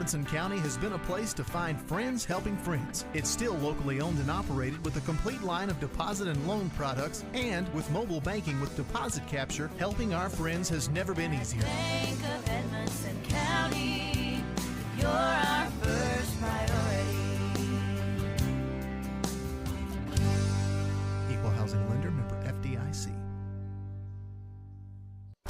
Edmonson County has been a place to find friends helping friends. It's still locally owned and operated with a complete line of deposit and loan products, and with mobile banking with deposit capture, helping our friends has never been easier. Bank of Edmonson County, you're our first priority. Equal housing lender, member FDIC.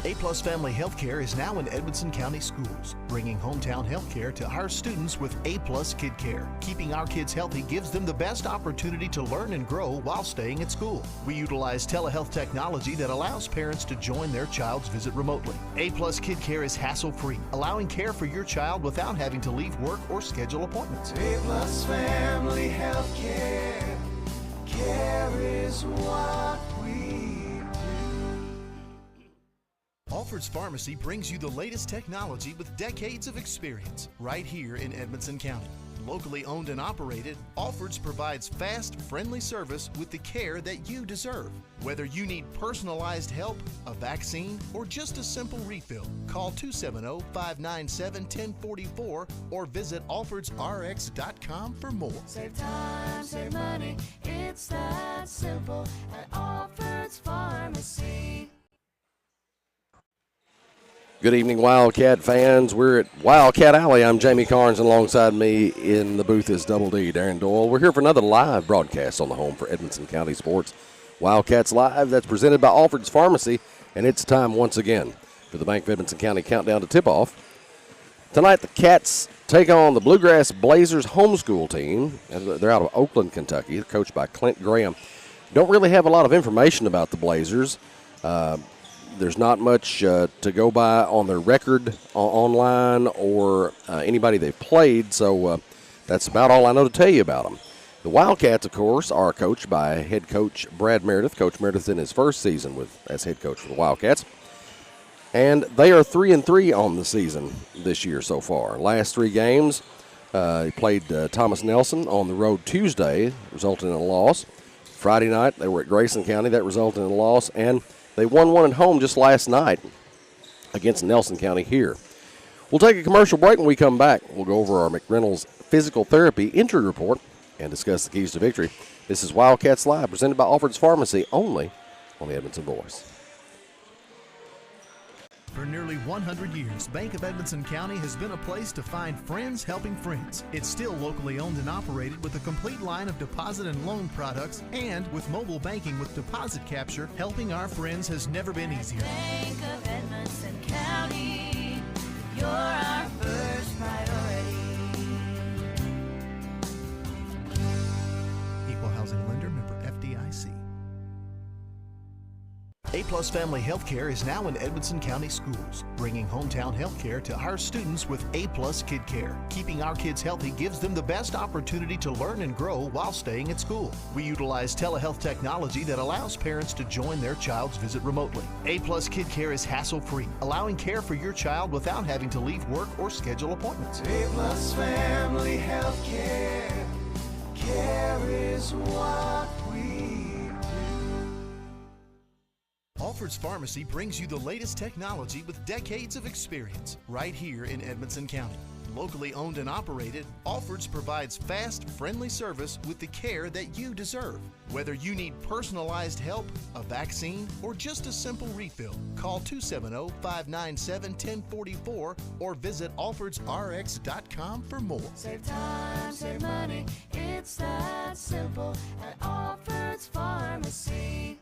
A-Plus Family Healthcare is now in Edmonson County Schools, bringing hometown healthcare to our students with A-Plus Kid Care. Keeping our kids healthy gives them the best opportunity to learn and grow while staying at school. We utilize telehealth technology that allows parents to join their child's visit remotely. A-Plus Kid Care is hassle-free, allowing care for your child without having to leave work or schedule appointments. A-Plus Family Healthcare, care is what we do. Alfred's Pharmacy brings you the latest technology with decades of experience right here in Edmonson County. Locally owned and operated, Alfred's provides fast, friendly service with the care that you deserve. Whether you need personalized help, a vaccine, or just a simple refill, call 270-597-1044 or visit alfordsrx.com for more. Save time, save money, it's that simple at Alfred's Pharmacy. Good evening, Wildcat fans. We're at Wildcat Alley. I'm Jamie Carnes, and alongside me in the booth is Double D, Darren Doyle. We're here for another live broadcast on the home for Edmonson County sports. Wildcats Live, that's presented by Alfred's Pharmacy, and it's time once again for the Bank of Edmonson County countdown to tip-off. Tonight, the Cats take on the Bluegrass Blazers homeschool team. They're out of Oakland, Kentucky, coached by Clint Graham. Don't really have a lot of information about the Blazers. There's not much to go by on their record online or anybody they've played, so that's about all I know to tell you about them. The Wildcats, of course, are coached by head coach Brad Meredith. Coach Meredith in his first season as head coach for the Wildcats. And they are 3-3 on the season this year so far. Last three games, he played Thomas Nelson on the road Tuesday, resulting in a loss. Friday night, they were at Grayson County. That resulted in a loss, and they won one at home just last night against Nelson County here. We'll take a commercial break. When we come back, we'll go over our McReynolds Physical Therapy Injury Report and discuss the keys to victory. This is Wildcats Live, presented by Alfred's Pharmacy, only on the Edmonton Voice. For nearly 100 years, Bank of Edmonson County has been a place to find friends helping friends. It's still locally owned and operated with a complete line of deposit and loan products, and with mobile banking with deposit capture, helping our friends has never been easier. Bank of Edmonson County, you're our first priority. Equal housing lender, member FDIC. A-Plus Family Healthcare is now in Edmonson County Schools, bringing hometown healthcare to our students with A-Plus Kid Care. Keeping our kids healthy gives them the best opportunity to learn and grow while staying at school. We utilize telehealth technology that allows parents to join their child's visit remotely. A-Plus Kid Care is hassle-free, allowing care for your child without having to leave work or schedule appointments. A-Plus Family Healthcare, care is what we do. Alfred's Pharmacy brings you the latest technology with decades of experience right here in Edmonson County. Locally owned and operated, Alfred's provides fast, friendly service with the care that you deserve. Whether you need personalized help, a vaccine, or just a simple refill, call 270-597-1044 or visit alfordsrx.com for more. Save time, save money, it's that simple at Alfred's Pharmacy.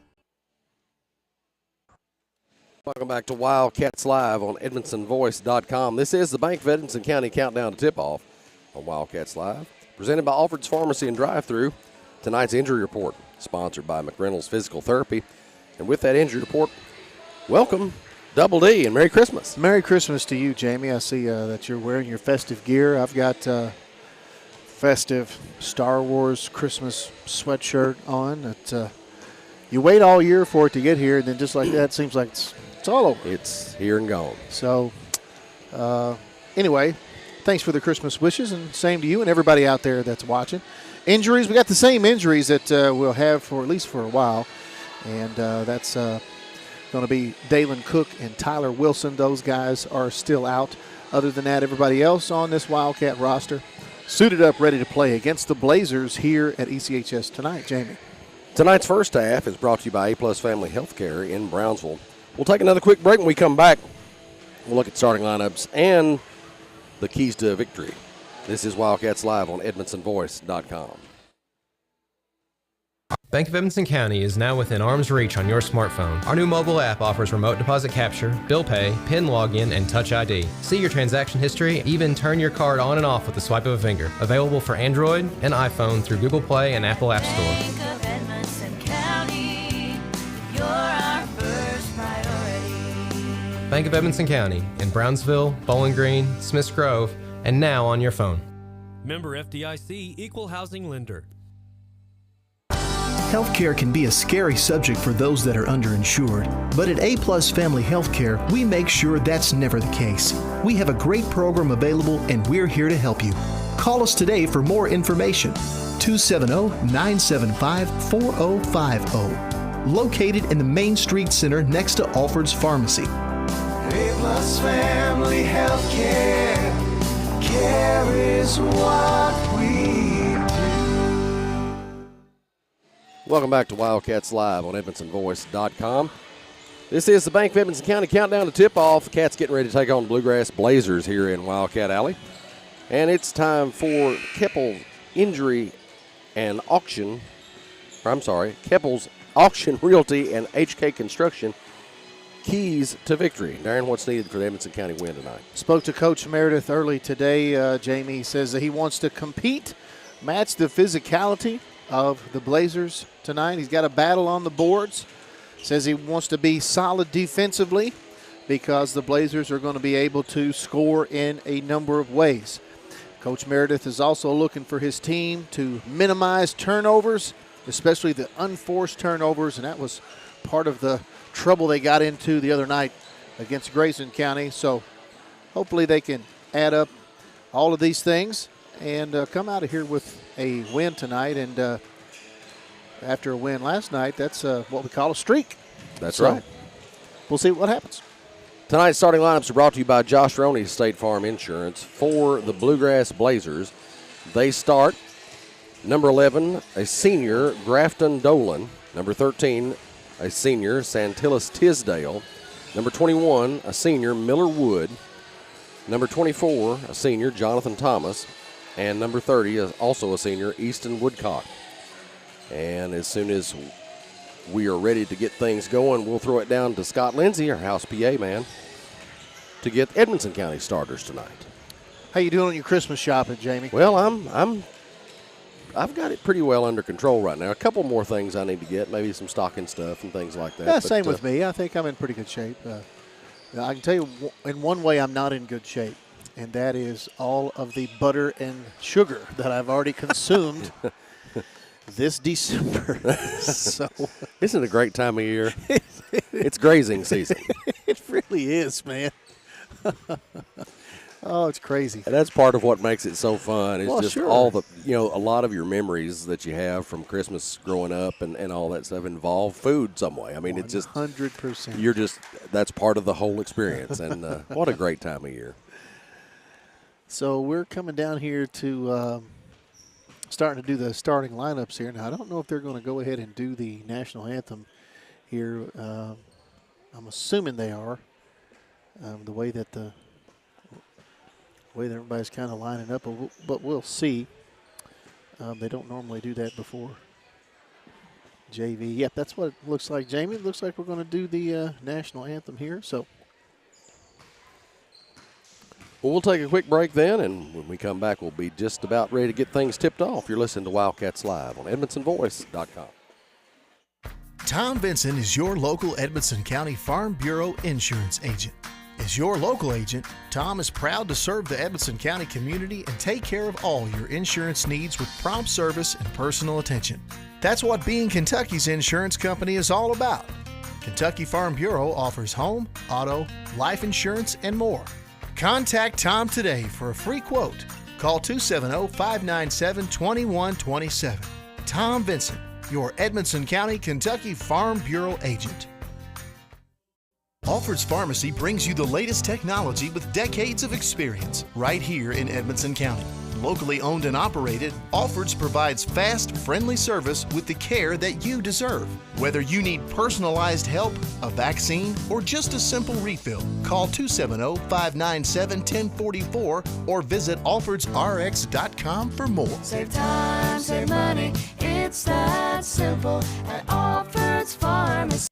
Welcome back to Wildcats Live on EdmonsonVoice.com. This is the Bank of Edmonson County countdown to tip-off on Wildcats Live, presented by Alfred's Pharmacy and Drive-Thru. Tonight's injury report, sponsored by McReynolds Physical Therapy. And with that injury report, welcome, Double D, and Merry Christmas. Merry Christmas to you, Jamie. I see that you're wearing your festive gear. I've got festive Star Wars Christmas sweatshirt on. That you wait all year for it to get here, and then just like that, it seems like it's all over. It's here and gone. So, anyway, thanks for the Christmas wishes, and same to you and everybody out there that's watching. Injuries, we got the same injuries that we'll have for at least for a while, and that's going to be Dalen Cook and Tyler Wilson. Those guys are still out. Other than that, everybody else on this Wildcat roster suited up, ready to play against the Blazers here at ECHS tonight. Jamie. Tonight's first half is brought to you by A-Plus Family Healthcare in Brownsville. We'll take another quick break. When we come back, we'll look at starting lineups and the keys to victory. This is Wildcats Live on EdmondsonVoice.com. Bank of Edmonson County is now within arm's reach on your smartphone. Our new mobile app offers remote deposit capture, bill pay, PIN login, and Touch ID. See your transaction history, even turn your card on and off with the swipe of a finger. Available for Android and iPhone through Google Play and Apple App Store. Bank of Edmonson County, you're our first priority. Bank of Edmonson County in Brownsville, Bowling Green, Smiths Grove, and now on your phone. Member FDIC, Equal Housing Lender. Healthcare can be a scary subject for those that are underinsured, but at A-Plus Family Healthcare, we make sure that's never the case. We have a great program available, and we're here to help you. Call us today for more information. 270-975-4050. Located in the Main Street Center next to Alford's Pharmacy. A-Plus Family Healthcare. Care is what we do. Welcome back to Wildcats Live on EdmondsonVoice.com. This is the Bank of Edmonson County countdown to tip-off. Cats getting ready to take on Bluegrass Blazers here in Wildcat Alley. And it's time for Keppel's Auction Realty and HK Construction keys to victory. Darren, what's needed for the Edmonson County win tonight? Spoke to Coach Meredith early today. Jamie says that he wants to compete, match the physicality of the Blazers tonight. He's got a battle on the boards. Says he wants to be solid defensively because the Blazers are going to be able to score in a number of ways. Coach Meredith is also looking for his team to minimize turnovers, especially the unforced turnovers, and that was part of the trouble they got into the other night against Grayson County. So hopefully they can add up all of these things and come out of here with a win tonight. And after a win last night, that's what we call a streak. That's right. We'll see what happens. Tonight's starting lineups are brought to you by Josh Roney's State Farm Insurance. For the Bluegrass Blazers, they start number 11, a senior, Grafton Dolan. Number 13, a senior, Santillis Tisdale. Number 21, a senior, Miller Wood. Number 24, a senior, Jonathan Thomas. And number 30 is also a senior, Easton Woodcock. And as soon as we are ready to get things going, we'll throw it down to Scott Lindsay, our house PA man, to get Edmonson County starters tonight. How you doing on your Christmas shopping, Jamie? Well, I've got it pretty well under control right now. A couple more things I need to get, maybe some stocking stuff and things like that. Yeah, same with me. I think I'm in pretty good shape. I can tell you in one way I'm not in good shape, and that is all of the butter and sugar that I've already consumed this December. So, isn't it a great time of year? It's grazing season. It really is, man. Oh, it's crazy. And that's part of what makes it so fun. It's just sure. all the, a lot of your memories that you have from Christmas growing up and all that stuff involve food some way. I mean, 100%. It's just 100%. That's part of the whole experience. And what a great time of year. So we're coming down here to starting to do the starting lineups here. Now, I don't know if they're going to go ahead and do the national anthem here. I'm assuming they are. The way that everybody's kind of lining up, but we'll see. They don't normally do that before JV. Yep, that's what it looks like, Jamie. It looks like we're going to do the national anthem here. So, well, we'll take a quick break then, and when we come back, we'll be just about ready to get things tipped off. You're listening to Wildcats Live on EdmondsonVoice.com. Tom Vinson is your local Edmonson County Farm Bureau insurance agent. As your local agent, Tom is proud to serve the Edmonson County community and take care of all your insurance needs with prompt service and personal attention. That's what being Kentucky's insurance company is all about. Kentucky Farm Bureau offers home, auto, life insurance, and more. Contact Tom today for a free quote. Call 270-597-2127. Tom Vinson, your Edmonson County, Kentucky Farm Bureau agent. Alfred's Pharmacy brings you the latest technology with decades of experience right here in Edmonson County. Locally owned and operated, Alfred's provides fast, friendly service with the care that you deserve. Whether you need personalized help, a vaccine, or just a simple refill, call 270-597-1044 or visit alfordsrx.com for more. Save time, save money, it's that simple at Alfred's Pharmacy.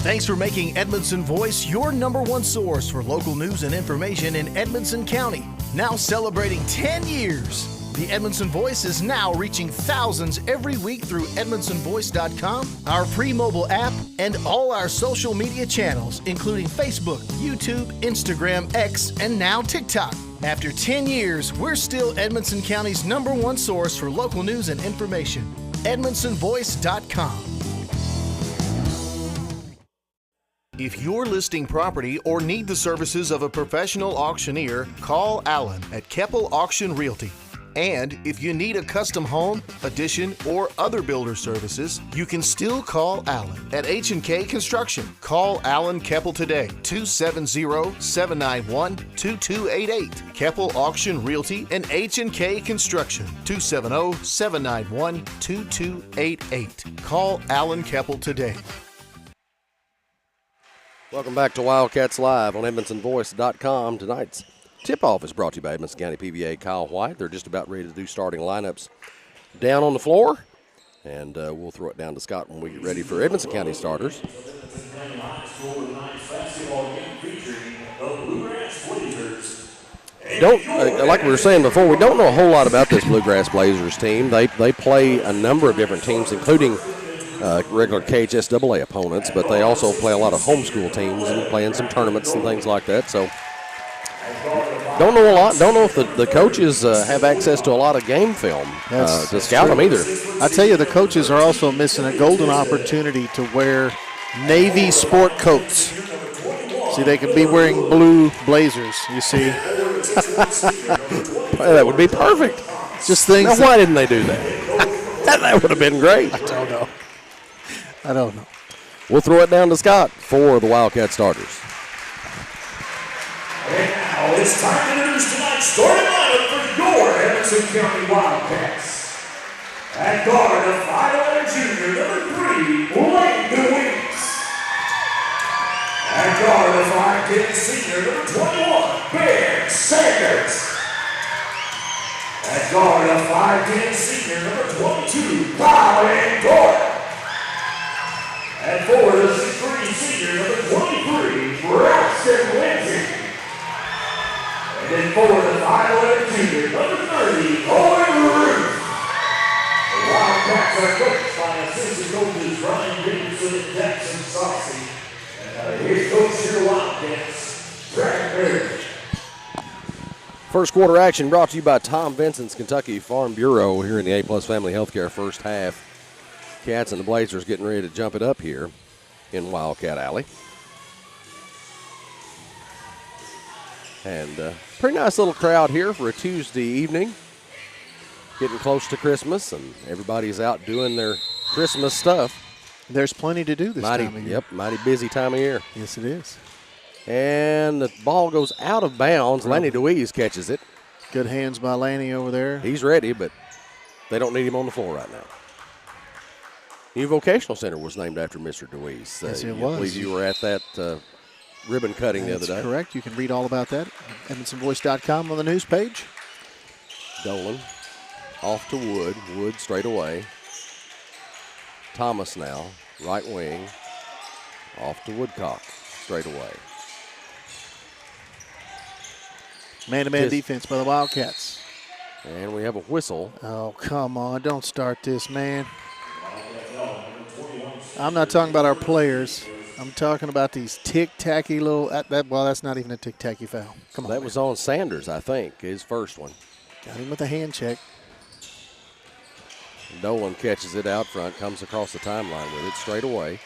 Thanks for making Edmonson Voice your #1 source for local news and information in Edmonson County. Now celebrating 10 years. The Edmonson Voice is now reaching thousands every week through edmonsonvoice.com, our free mobile app, and all our social media channels, including Facebook, YouTube, Instagram, X, and now TikTok. After 10 years, we're still Edmonson County's #1 source for local news and information. edmonsonvoice.com. If you're listing property or need the services of a professional auctioneer, call Alan at Keppel Auction Realty. And if you need a custom home, addition, or other builder services, you can still call Alan at H&K Construction. Call Alan Keppel today, 270-791-2288. Keppel Auction Realty and H&K Construction, 270-791-2288. Call Alan Keppel today. Welcome back to Wildcats Live on EdmonsonVoice.com. Tonight's tip-off is brought to you by Edmonson County PBA Kyle White. They're just about ready to do starting lineups down on the floor, and we'll throw it down to Scott when we get ready for Edmonson County starters. Like we were saying before, we don't know a whole lot about this Bluegrass Blazers team. They play a number of different teams, including regular KHSAA opponents, but they also play a lot of homeschool teams and play in some tournaments and things like that. So don't know a lot. Don't know if the coaches have access to a lot of game film to scout them either. I tell you, the coaches are also missing a golden opportunity to wear Navy sport coats. See, they could be wearing blue blazers, you see. That would be perfect. Just things. Now, why didn't they do that? That would have been great. I don't know. We'll throw it down to Scott for the Wildcat starters. And now it's time to introduce tonight's starting lineup for your Edmonson County Wildcats. At guard, the 5'11" junior, number 3, Blake DeWeese. At guard, the 5'10" senior, number 21, Ben Sanders. At guard, the 5'10" senior, number 22, Colin Gordon. And forward, the 6'3" senior, number 23, Braxton Lindsay. And then forward, the 5'11" junior, number 30, Owen Ruth. The Wildcats are coached by assistant coaches Ryan Richardson and Jackson Saucy. And here's coach for the Wildcats, Brad Berry. First quarter action brought to you by Tom Vincent's Kentucky Farm Bureau here in the A-Plus Family Healthcare first half. Cats and the Blazers getting ready to jump it up here in Wildcat Alley. And pretty nice little crowd here for a Tuesday evening. Getting close to Christmas, and everybody's out doing their Christmas stuff. There's plenty to do this time of year. Yep, mighty busy time of year. Yes, it is. And the ball goes out of bounds. Lanny DeWeese catches it. Good hands by Lanny over there. He's ready, but they don't need him on the floor right now. New Vocational Center was named after Mr. DeWeese. Yes, it I was. believe you were at that ribbon cutting the other day. That's correct. You can read all about that at edmonsonvoice.com on the news page. Dolan off to Wood. Wood straight away. Thomas now, right wing. Off to Woodcock, straight away. Man-to-man defense by the Wildcats. And we have a whistle. Oh, come on. Don't start this, man. I'm not talking about our players. I'm talking about these tick-tacky little well, that's not even a tick-tacky foul. Come on. That was on Sanders, I think, his first one. Got him with a hand check. Dolan catches it out front, comes across the timeline with it straight away.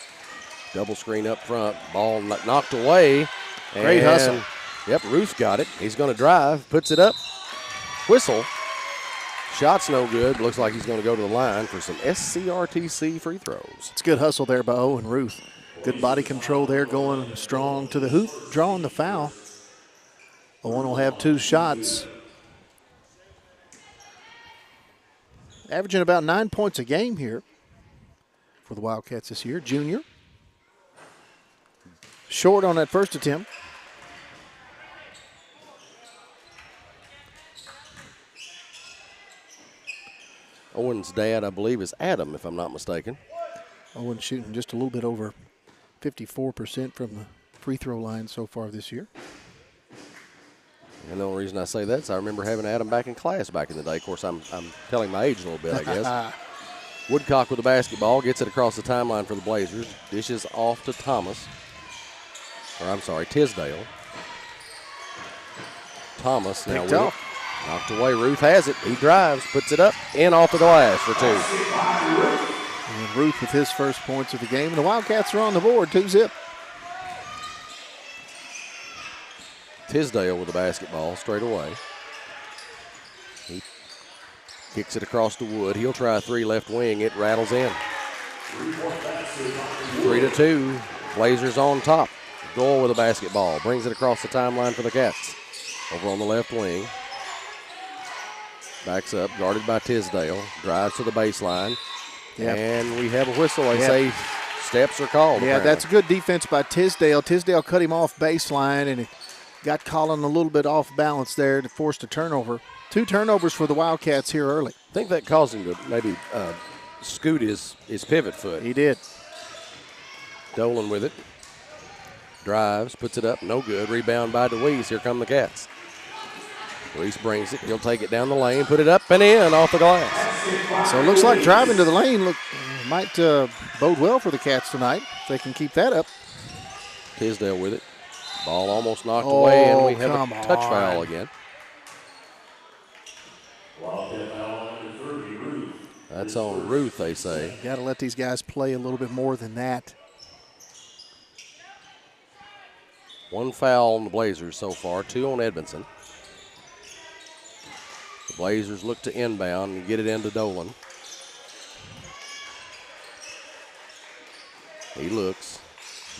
Double screen up front, ball knocked away. Great hustle. Yep, Ruth got it. He's going to drive, puts it up. Whistle. Shot's no good. Looks like he's going to go to the line for some SCRTC free throws. It's good hustle there by Owen Ruth. Good body control there, going strong to the hoop, drawing the foul. Owen will have 2 shots. Averaging about 9 points a game here for the Wildcats this year. Junior. Short on that first attempt. Owen's dad, I believe, is Adam, if I'm not mistaken. Owen shooting just a little bit over 54% from the free throw line so far this year. And the only reason I say that is I remember having Adam back in class back in the day. Of course, I'm telling my age a little bit, I guess. Woodcock with the basketball, gets it across the timeline for the Blazers. Dishes off to Tisdale. Thomas now with it. Knocked away. Ruth has it. He drives, puts it up, in off the glass for 2. And Ruth with his first points of the game. And the Wildcats are on the board, 2-zip. Tisdale with the basketball straight away. He kicks it across to Wood. He'll try a 3 left wing. It rattles in. 3-2. Blazers on top. Doyle with the basketball. Brings it across the timeline for the Cats. Over on the left wing. Backs up, guarded by Tisdale. Drives to the baseline. Yep. And we have a whistle. They say steps are called. Yeah, apparently. that's a good defense by Tisdale. Tisdale cut him off baseline, and it got Colin a little bit off balance there to force a turnover. 2 turnovers for the Wildcats here early. I think that caused him to maybe scoot his pivot foot. He did. Dolan with it. Drives, puts it up, no good. Rebound by DeWeese. Here come the Cats. DeWeese brings it. He'll take it down the lane, put it up and in off the glass. So it looks like driving to the lane might bode well for the Cats tonight if they can keep that up. Tisdale with it. Ball almost knocked away, and we have a touch foul again. That's on Ruth, they say. Got to let these guys play a little bit more than that. 1 foul on the Blazers so far, 2 on Edmondson. The Blazers look to inbound and get it into Dolan. He looks.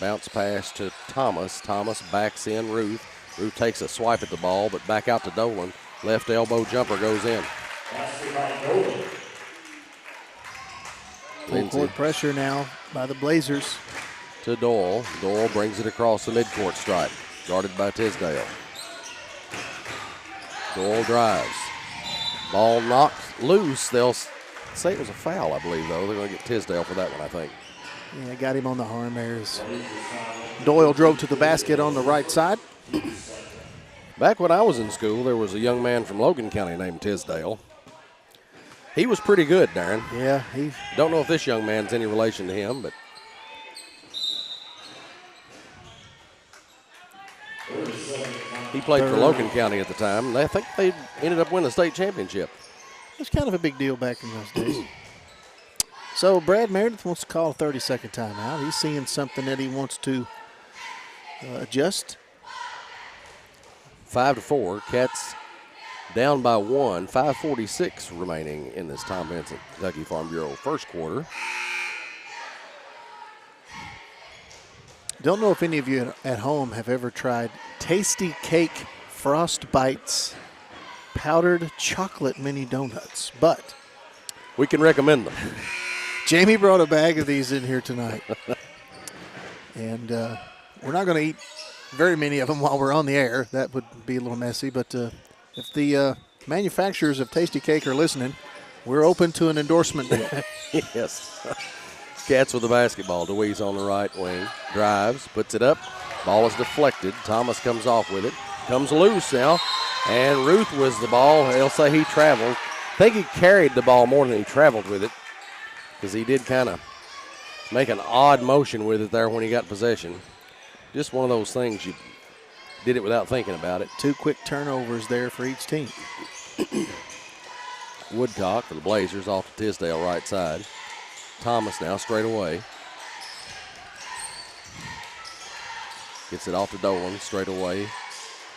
Bounce pass to Thomas. Thomas backs in Ruth. Ruth takes a swipe at the ball, but back out to Dolan. Left elbow jumper goes in. Full court pressure now by the Blazers. To Doyle. Doyle brings it across the midcourt stripe. Guarded by Tisdale. Doyle drives. Ball knocked loose. They'll say it was a foul, I believe, though. They're going to get Tisdale for that one, I think. Yeah, got him on the arm there. Doyle drove to the basket on the right side. Back when I was in school, there was a young man from Logan County named Tisdale. He was pretty good, Darren. Yeah. Don't know if this young man's any relation to him, but he played for Logan County at the time, and I think they ended up winning the state championship. It was kind of a big deal back in those days. So Brad Meredith wants to call a 30-second timeout. He's seeing something that he wants to adjust. 5-4. Cats down by 1. 5:46 remaining in this Tom Vincent Kentucky Farm Bureau first quarter. Don't know if any of you at home have ever tried Tasty Cake Frost Bites powdered chocolate mini donuts, but we can recommend them. Jamie brought a bag of these in here tonight. And we're not going to eat very many of them while we're on the air. That would be a little messy. But if the manufacturers of Tasty Cake are listening, we're open to an endorsement deal. Yes. Cats with the basketball. DeWeese on the right wing. Drives, puts it up. Ball is deflected. Thomas comes off with it. Comes loose now. And Ruth was the ball. They'll say he traveled. I think he carried the ball more than he traveled with it, because he did kind of make an odd motion with it there when he got possession. Just one of those things, you did it without thinking about it. 2 quick turnovers there for each team. Woodcock for the Blazers off to Tisdale right side. Thomas now straight away. Gets it off to Dolan straight away.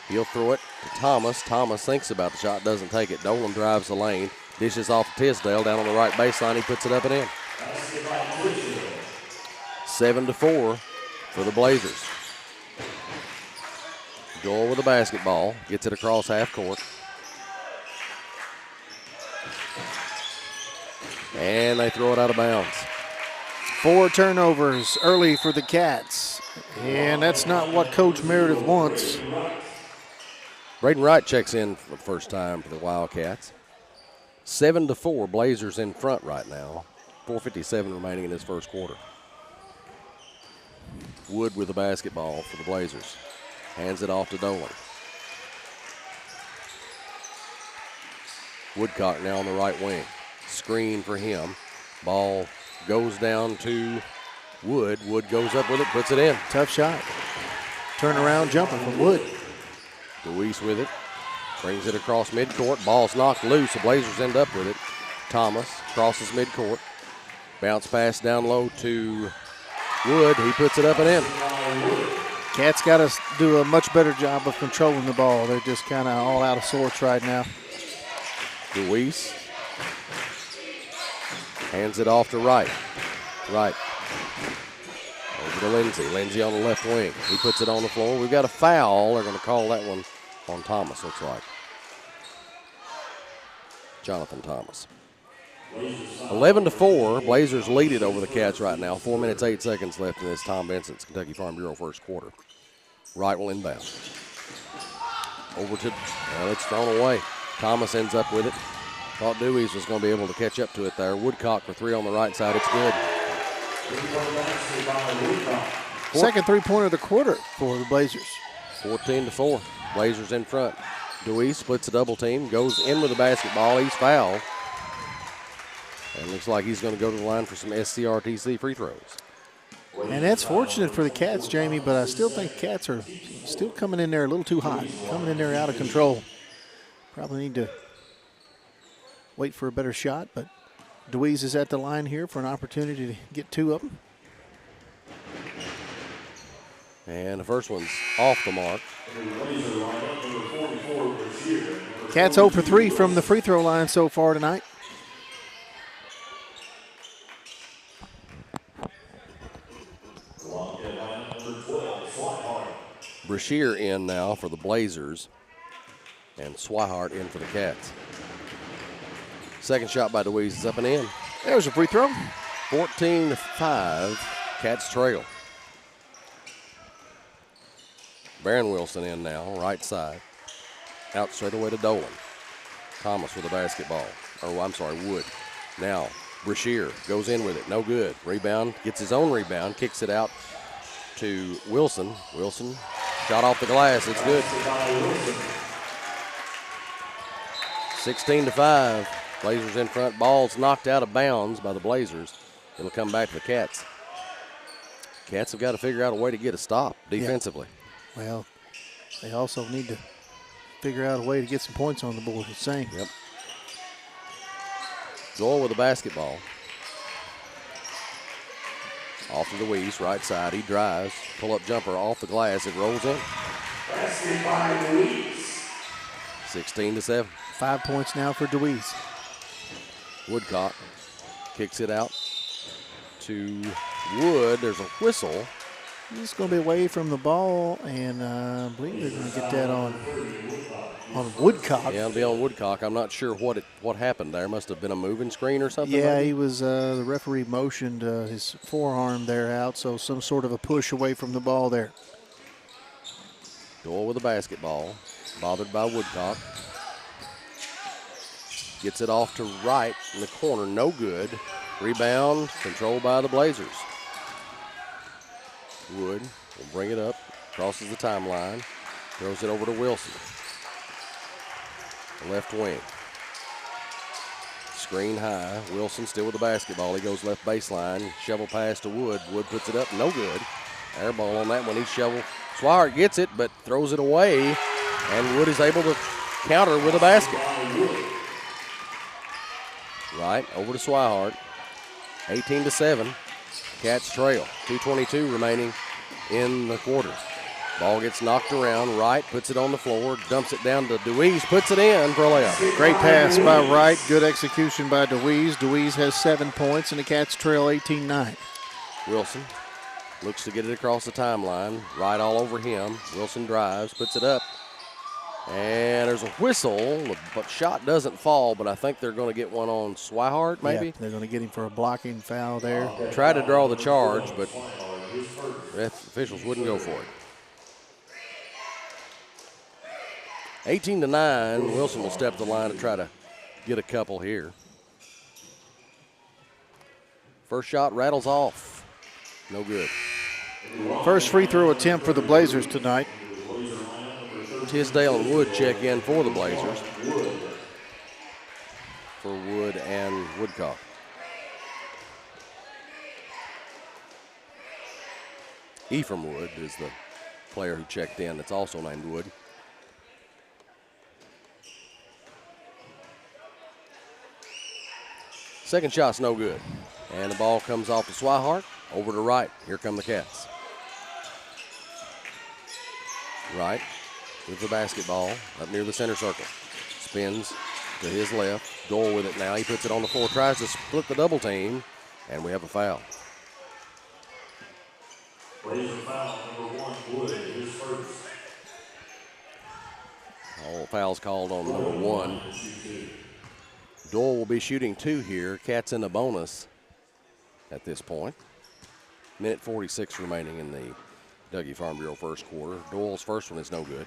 He'll throw it to Thomas. Thomas thinks about the shot, doesn't take it. Dolan drives the lane. Dishes off to Tisdale down on the right baseline. He puts it up and in. 7-4. for the Blazers. Joel with the basketball. Gets it across half court. And they throw it out of bounds. 4 turnovers early for the Cats. And that's not what Coach Meredith wants. Braden Wright checks in for the first time for the Wildcats. 7-4, Blazers in front right now. 4:57 remaining in this first quarter. Wood with the basketball for the Blazers. Hands it off to Dolan. Woodcock now on the right wing. Screen for him. Ball goes down to Wood. Wood goes up with it, puts it in. Tough shot. Turnaround jumper from Wood. DeWeese with it. Brings it across midcourt. Ball's knocked loose. The Blazers end up with it. Thomas crosses midcourt. Bounce pass down low to Wood. He puts it up and in. Cats got to do a much better job of controlling the ball. They're just kind of all out of sorts right now. DeWeese hands it off to Wright. Wright over to Lindsay. Lindsay on the left wing. He puts it on the floor. We've got a foul. They're going to call that one on Thomas, looks like. Jonathan Thomas. 11-4. Blazers lead it over the Cats right now. 4 minutes, 8 seconds left in this Tom Benson's Kentucky Farm Bureau first quarter. Wright will inbound. Over to, well, it's thrown away. Thomas ends up with it. Thought Dewey's was going to be able to catch up to it there. Woodcock for 3 on the right side. It's good. Second three-pointer of the quarter for the Blazers. 14-4. Blazers in front. Dewey splits a double team, goes in with the basketball. He's fouled. And looks like he's going to go to the line for some SCRTC free throws. And that's fortunate for the Cats, Jamie, but I still think Cats are still coming in there a little too hot, coming in there out of control. Probably need to wait for a better shot, but DeWeese is at the line here for an opportunity to get 2 of them. And the first one's off the mark. Cats 0 for 3 from the free throw line so far tonight. Brashear in now for the Blazers, and Swihart in for the Cats. Second shot by DeWeese is up and in. There's a free throw. 14-5, Cats trail. Barron Wilson in now, right side. Out straight away to Dolan. Thomas with the basketball. Oh, I'm sorry, Wood. Now, Brashear goes in with it. No good. Rebound, gets his own rebound, kicks it out to Wilson. Wilson shot off the glass. It's good. 16-5. Blazers in front. Ball's knocked out of bounds by the Blazers. It'll come back to the Cats. Cats have got to figure out a way to get a stop defensively. Yeah. Well, they also need to figure out a way to get some points on the board. The same. Yep. Joel with the basketball. Off to DeWeese, right side. He drives. Pull-up jumper off the glass. It rolls in. Basket by DeWeese. 16-7. 5 points now for DeWeese. Woodcock kicks it out to Wood. There's a whistle. He's going to be away from the ball, and I believe they're going to get that on Woodcock. Yeah, it'll be on Woodcock. I'm not sure what happened there. Must have been a moving screen or something. Yeah, maybe? he was. The referee motioned his forearm there out, so some sort of a push away from the ball there. Doyle with the basketball, bothered by Woodcock. Gets it off to Wright in the corner, no good. Rebound, controlled by the Blazers. Wood will bring it up, crosses the timeline, throws it over to Wilson. The left wing. Screen high. Wilson still with the basketball. He goes left baseline. Shovel pass to Wood. Wood puts it up. No good. Air ball on that one. He shovel. Swihart gets it, but throws it away. And Wood is able to counter with a basket. Right, over to Swihart. 18-7. Cats trail. 2:22 remaining in the quarter. Ball gets knocked around. Wright puts it on the floor, dumps it down to DeWeese, puts it in for a layup. Great pass by Wright. Good execution by DeWeese. DeWeese has 7 points, and the Cats trail 18-9. Wilson Looks to get it across the timeline. Right all over him. Wilson drives, puts it up. And there's a whistle. The shot doesn't fall, but I think they're going to get one on Swihart, maybe? Yeah, they're going to get him for a blocking foul there. Tried to draw the charge, but officials wouldn't go for it. 18-9. Wilson will step to the line to try to get a couple here. First shot rattles off. No good. First free throw attempt for the Blazers tonight. Tisdale and Wood check in for the Blazers. For Wood and Woodcock. Ephraim Wood is the player who checked in that's also named Wood. Second shot's no good. And the ball comes off to Swihart. Over to right. Here come the Cats. Right with the basketball up near the center circle. Spins to his left. Dole with it now. He puts it on the floor. Tries to split the double team. And we have a foul. Blazer foul number 1, Wood, his first. All fouls called on number 1. Dole will be shooting 2 here. Cats in a bonus at this point. Minute 46 remaining in the Dougie Farm Bureau first quarter. Dole's first one is no good.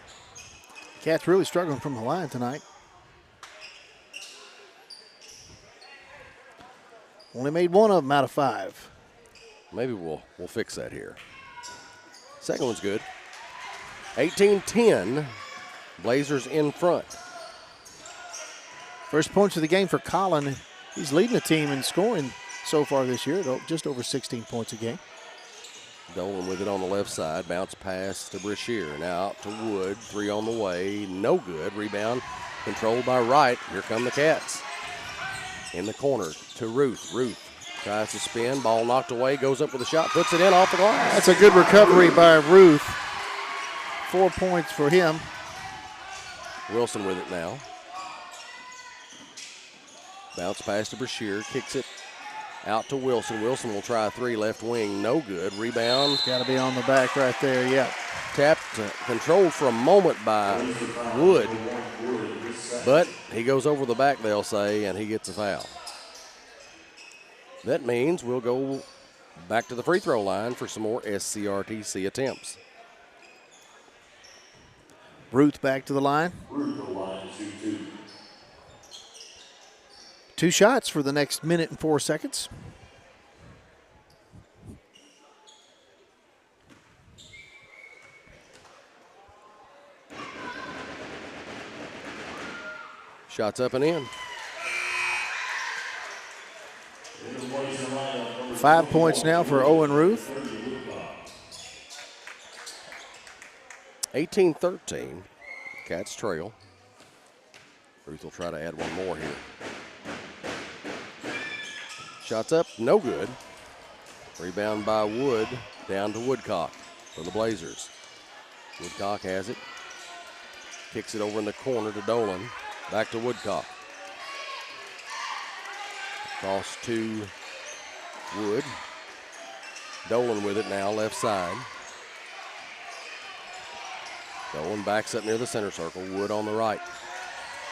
Cats really struggling from the line tonight. Only made one of them out of 5. Maybe we'll fix that here. Second one's good. 18-10. Blazers in front. First points of the game for Colin. He's leading the team in scoring so far this year, just over 16 points a game. Dolan with it on the left side. Bounce pass to Brashear. Now out to Wood. 3 on the way. No good. Rebound controlled by Wright. Here come the Cats. In the corner to Ruth. Ruth tries to spin. Ball knocked away. Goes up with a shot. Puts it in off the glass. That's a good recovery by Ruth. 4 points for him. Wilson with it now. Bounce pass to Brashear. Kicks it out to Wilson. Wilson will try a 3 left wing. No good. Rebound. Got to be on the back right there, yeah. Tapped, controlled for a moment by Wood. But he goes over the back, they'll say, and he gets a foul. That means we'll go back to the free throw line for some more SCRTC attempts. Ruth back to the line. 2 shots for the next minute and 4 seconds. Shots up and in. 5 points now for Owen Ruth. 18-13. Cats trail. Ruth will try to add one more here. Shots up, no good. Rebound by Wood, down to Woodcock for the Blazers. Woodcock has it. Kicks it over in the corner to Dolan. Back to Woodcock. Cross to Wood. Dolan with it now, left side. Dolan backs up near the center circle. Wood on the right.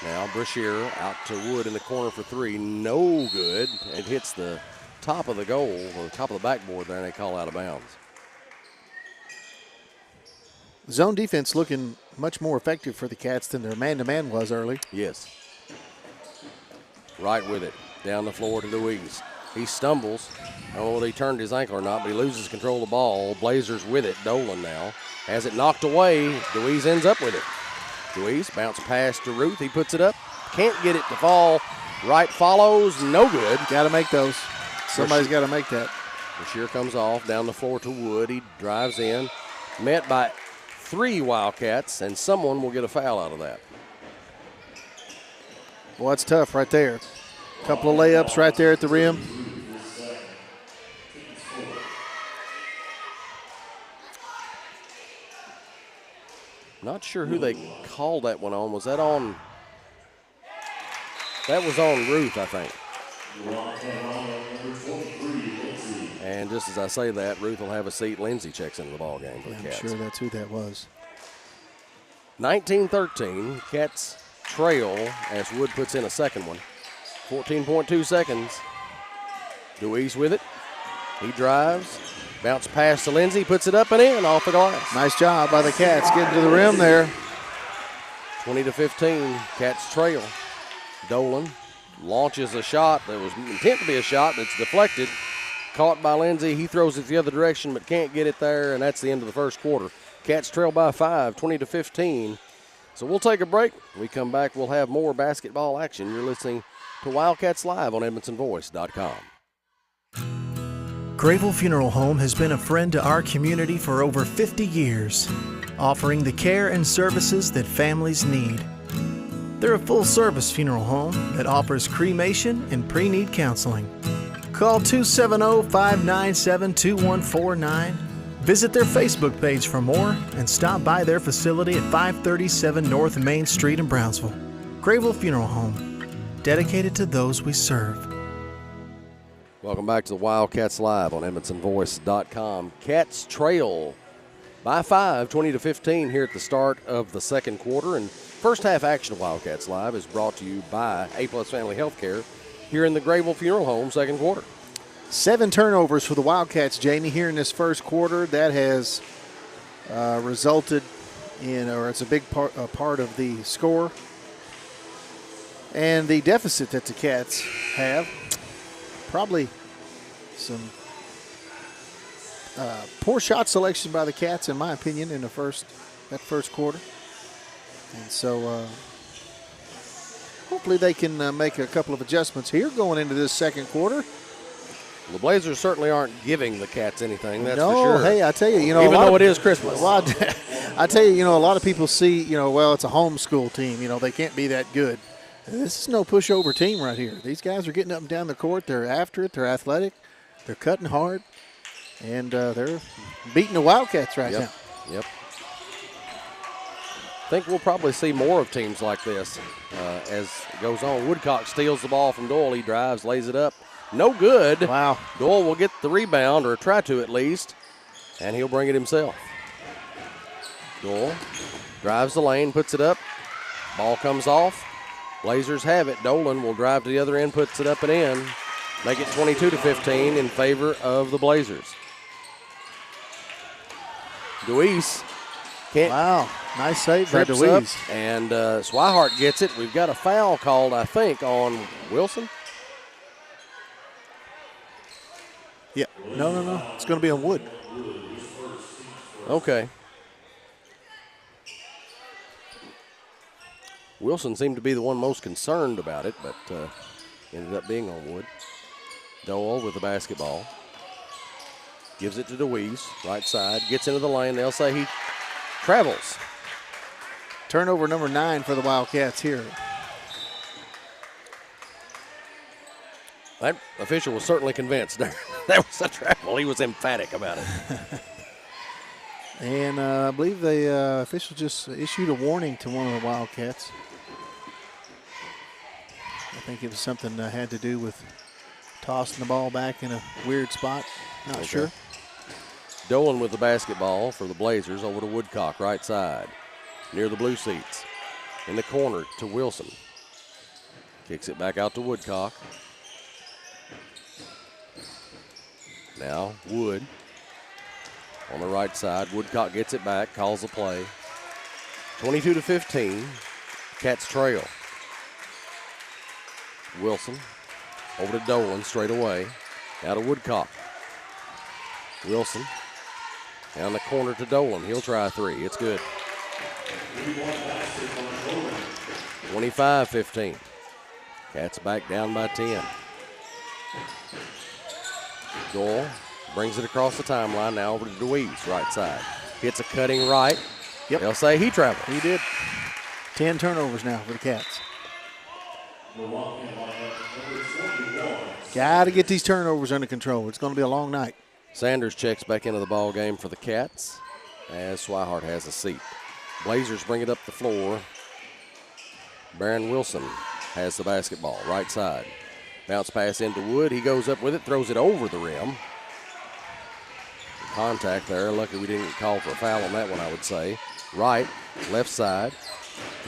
Now Brashear out to Wood in the corner for 3. No good. It hits the top of the goal, or the top of the backboard there, and they call out of bounds. Zone defense looking much more effective for the Cats than their man-to-man was early. Yes. Right with it. Down the floor to Louise. He stumbles. I don't know whether he turned his ankle or not, but he loses control of the ball. Blazers with it. Dolan now has it knocked away. Louise ends up with it. Louise bounce pass to Ruth. He puts it up. Can't get it to fall. Right follows. No good. Got to make those. Somebody's got to make that. Brashear comes off. Down the floor to Wood. He drives in. Met by 3 Wildcats, and someone will get a foul out of that. Well, that's tough right there. Couple of layups right there at the rim. Not sure who they called that one on. Was that on? That was on Ruth, I think. And just as I say that, Ruth will have a seat. Lindsay checks into the ball game for the I'm Cats. sure that's who that was. 19-13, Cats trail as Wood puts in a second one. 14.2 seconds. Deweese with it. He drives. Bounce pass to Lindsay, puts it up and in off the glass. Nice job by the Cats getting to the rim there. 20-15, Cats trail. Dolan launches a shot that was intent to be a shot, but it's deflected. Caught by Lindsay. He throws it the other direction, but can't get it there, and that's the end of the first quarter. Cats trail by 5, 20-15. So we'll take a break. When we come back, we'll have more basketball action. You're listening to Wildcats Live on EdmontonVoice.com. Grayville Funeral Home has been a friend to our community for over 50 years, offering the care and services that families need. They're a full-service funeral home that offers cremation and pre-need counseling. Call 270-597-2149. Visit their Facebook page for more and stop by their facility at 537 North Main Street in Brownsville. Grayville Funeral Home, dedicated to those we serve. Welcome back to the Wildcats Live on EdmontonVoice.com. Cats trail by 5, 20-15 here at the start of the second quarter. And first half action of Wildcats Live is brought to you by A-Plus Family Healthcare here in the Grayville Funeral Home second quarter. 7 turnovers for the Wildcats, Jamie, here in this first quarter. That has resulted in, or it's a big part of the score. And the deficit that the Cats have, probably some poor shot selection by the Cats, in my opinion, in that first quarter. And so hopefully they can make a couple of adjustments here going into this second quarter. Well, the Blazers certainly aren't giving the Cats anything, that's no, for sure. Hey, I tell you, even though it is Christmas. Well, I tell you, a lot of people see, well, it's a homeschool team. They can't be that good. This is no pushover team right here. These guys are getting up and down the court. They're after it. They're athletic. They're cutting hard. And they're beating the Wildcats right now. Yep. I think we'll probably see more of teams like this as it goes on. Woodcock steals the ball from Doyle. He drives, lays it up. No good. Wow. Doyle will get the rebound, or try to at least, and he'll bring it himself. Doyle drives the lane, puts it up. Ball comes off. Blazers have it. Dolan will drive to the other end, puts it up and in. Make it 22-15 in favor of the Blazers. Deweese can't. Wow, nice save by Trips Deweese. up, and Swihart gets it. We've got a foul called, I think, on Wilson. Yeah. No. It's going to be on Wood. Okay. Wilson seemed to be the one most concerned about it, but ended up being on Wood. Doyle with the basketball. Gives it to Deweese, right side. Gets into the lane. They'll say he travels. Turnover number 9 for the Wildcats here. That official was certainly convinced that was a travel. He was emphatic about it. And I believe the official just issued a warning to one of the Wildcats. I think it was something that had to do with tossing the ball back in a weird spot. Not sure. Dolan with the basketball for the Blazers over to Woodcock, right side, near the blue seats. In the corner to Wilson. Kicks it back out to Woodcock. Now Wood on the right side. Woodcock gets it back, calls the play. 22-15, Cats trail. Wilson over to Dolan straight away. Now to Woodcock. Wilson down the corner to Dolan. He'll try a three. It's good. 25-15. Cats back down by 10. Doyle brings it across the timeline. Now over to Deweese, right side. Hits a cutting right. Yep. They'll say he traveled. He did. 10 turnovers now for the Cats. Got to get these turnovers under control. It's going to be a long night. Sanders checks back into the ball game for the Cats as Swihart has a seat. Blazers bring it up the floor. Baron Wilson has the basketball, right side. Bounce pass into Wood. He goes up with it, throws it over the rim. contact there. Lucky we didn't get called for a foul on that one, I would say. Right, left side.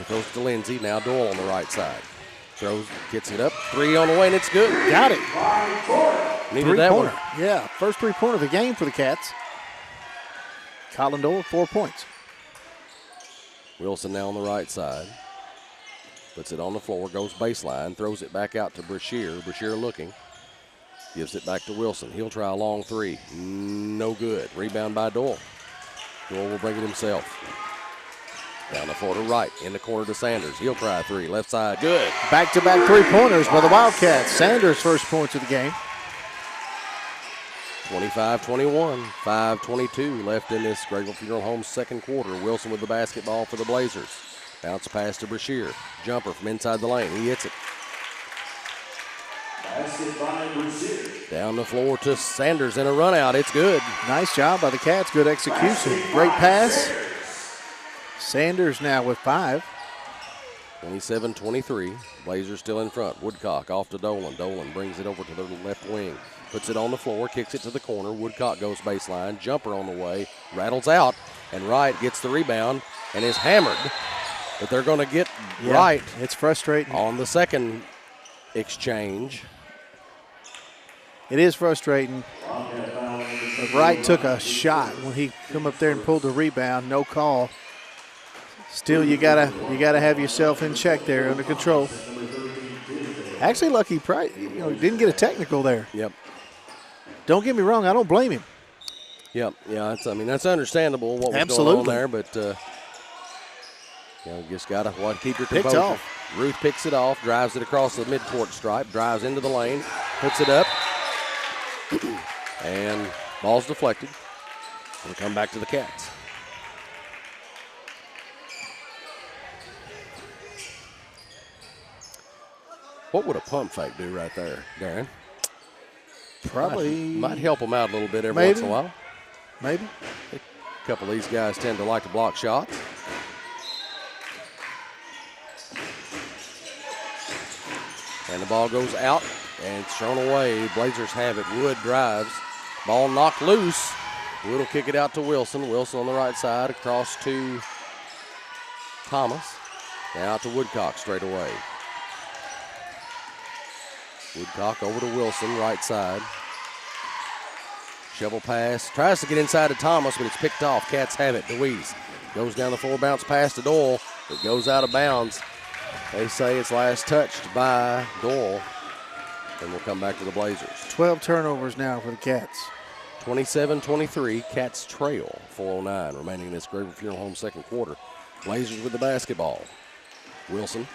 It goes to Lindsay. Now Doyle on the right side. Throws, gets it up. 3 on the way, and it's good. Got it. Needed that one. Yeah, first three-pointer of the game for the Cats. Colin Doyle, 4 points. Wilson now on the right side. Puts it on the floor, goes baseline, throws it back out to Brashear. Brashear looking. Gives it back to Wilson. He'll try a long 3. No good. Rebound by Doyle. Doyle will bring it himself. Down the floor to right. In the corner to Sanders. He'll try a 3. Left side. Good. Back-to-back three-pointers by the Wildcats. Sanders' first points of the game. 25-21. 5:22 left in this Grayville Funeral Home second quarter. Wilson with the basketball for the Blazers. Bounce pass to Brashear. Jumper from inside the lane. He hits it. Down the floor to Sanders in a run out. It's good. Nice job by the Cats. Good execution. Great pass. Sanders now with 5. 27-23. Blazers still in front. Woodcock off to Dolan. Dolan brings it over to the left wing. Puts it on the floor. Kicks it to the corner. Woodcock goes baseline. Jumper on the way. Rattles out. And Wright gets the rebound and is hammered. But they're going to get Wright. It's frustrating. On the second exchange. It is frustrating. But Wright took a shot when he come up there and pulled the rebound. No call. Still, you gotta have yourself in check there, under control. Actually, Lucky didn't get a technical there. Yep. Don't get me wrong, I don't blame him. Yep. Yeah. That's understandable what was going on there, but just gotta keep your composure. Off. Ruth picks it off, drives it across the midcourt stripe, drives into the lane, puts it up, and ball's deflected. We'll come back to the Cats. What would a pump fake do right there, Darren? Probably. Might help them out a little bit every once in a while. Maybe. A couple of these guys tend to like to block shots. And the ball goes out, and it's thrown away. Blazers have it. Wood drives. Ball knocked loose. Wood will kick it out to Wilson. Wilson on the right side, across to Thomas. Now out to Woodcock straight away. Woodcock over to Wilson, right side. Shovel pass. Tries to get inside to Thomas, but it's picked off. Cats have it. DeWeese goes down the floor, bounce pass to Doyle. It goes out of bounds. They say it's last touched by Doyle. And we'll come back to the Blazers. 12 turnovers now for the Cats. 27-23. Cats trail. 4:09 remaining in this Grayville Funeral Home second quarter. Blazers with the basketball. Wilson.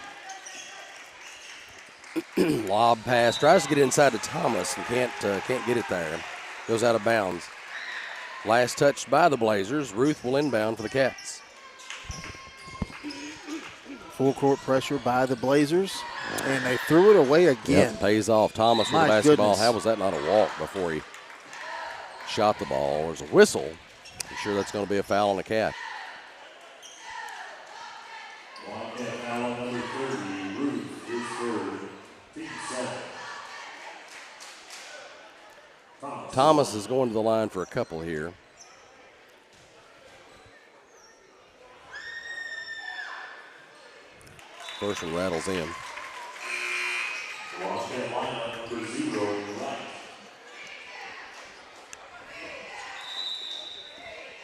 Lob pass. Tries to get inside to Thomas and can't get it there. Goes out of bounds. Last touched by the Blazers. Ruth will inbound for the Cats. Full court pressure by the Blazers, and they threw it away again. Yep, pays off. Thomas with the basketball. How was that not a walk before he shot the ball? There's a whistle. I'm sure that's going to be a foul on the Cat. Thomas is going to the line for a couple here. First one rattles in.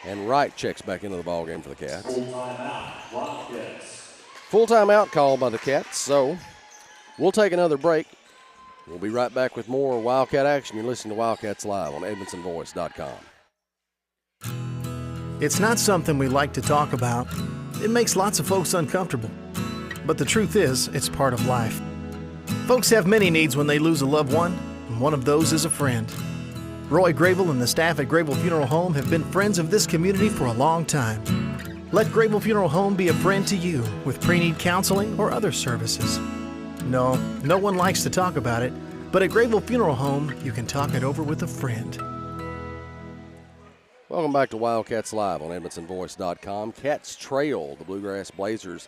And Wright checks back into the ballgame for the Cats. Full timeout called by the Cats, so we'll take another break. We'll be right back with more Wildcat action. You're listening to Wildcats Live on EdmondsonVoice.com. It's not something we like to talk about. It makes lots of folks uncomfortable. But the truth is, it's part of life. Folks have many needs when they lose a loved one, and one of those is a friend. Roy Grayville and the staff at Grayville Funeral Home have been friends of this community for a long time. Let Grayville Funeral Home be a friend to you with pre-need counseling or other services. No one likes to talk about it, but at Grayville Funeral Home, you can talk it over with a friend. Welcome back to Wildcats Live on EdmondsonVoice.com. Cats trail the Bluegrass Blazers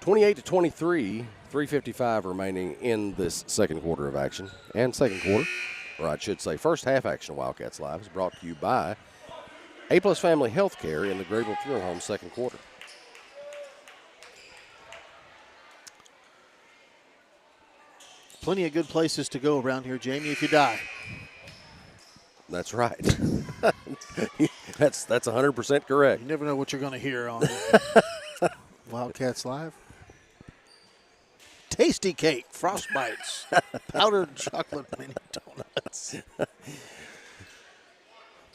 28-23, 3:55 remaining in this second quarter of action. And second quarter, or I should say first half action of Wildcats Live is brought to you by A-Plus Family Healthcare in the Grayville Funeral Home second quarter. Plenty of good places to go around here, Jamie, if you die. That's right. That's 100% correct. You never know what you're going to hear on Wildcats Live. Tasty cake, frostbites, powdered chocolate mini donuts.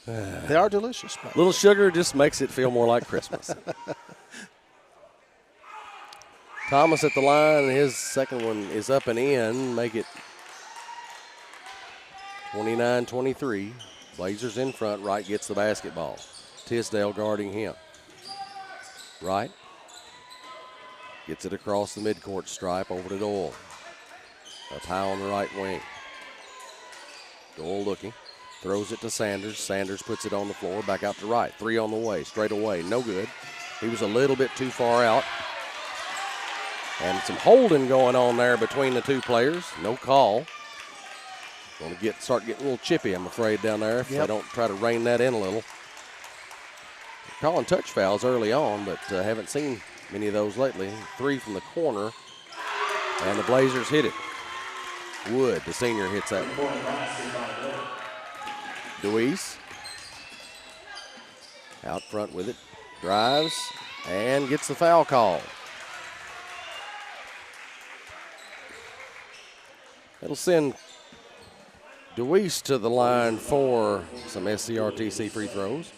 They are delicious. Little sugar just makes it feel more like Christmas. Thomas at the line, and his second one is up and in. Make it 29-23. Blazers in front. Wright gets the basketball. Tisdale guarding him. Wright gets it across the midcourt stripe over to Doyle. Up high on the right wing. Doyle looking. Throws it to Sanders. Sanders puts it on the floor. Back out to Wright. 3 on the way. Straight away. No good. He was a little bit too far out. And some holding going on there between the two players. No call. Going to start getting a little chippy, I'm afraid, down there if they don't try to rein that in a little. They're calling touch fouls early on, but haven't seen many of those lately. 3 from the corner, and the Blazers hit it. Wood, the senior, hits that one. Deweese out front with it. Drives and gets the foul call. It'll send Deweese to the line for some SCRTC free throws.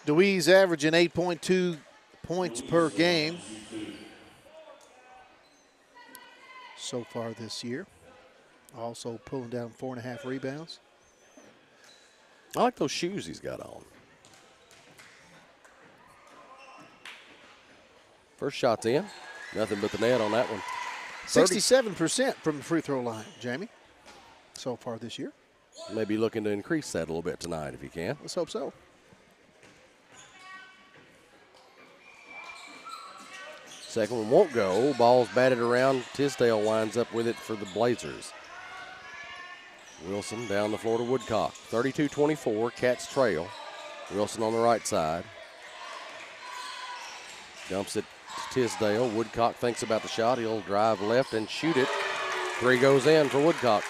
Deweese averaging 8.2 points per game so far this year. Also pulling down 4.5 rebounds. I like those shoes he's got on. First shot's in. Nothing but the net on that one. 67% from the free throw line, Jamie, so far this year. Maybe looking to increase that a little bit tonight if you can. Let's hope so. Second one won't go. Ball's batted around. Tisdale winds up with it for the Blazers. Wilson down the floor to Woodcock. 32-24, Cats trail. Wilson on the right side. Dumps it to Tisdale. Woodcock thinks about the shot. He'll drive left and shoot it. 3 goes in for Woodcock.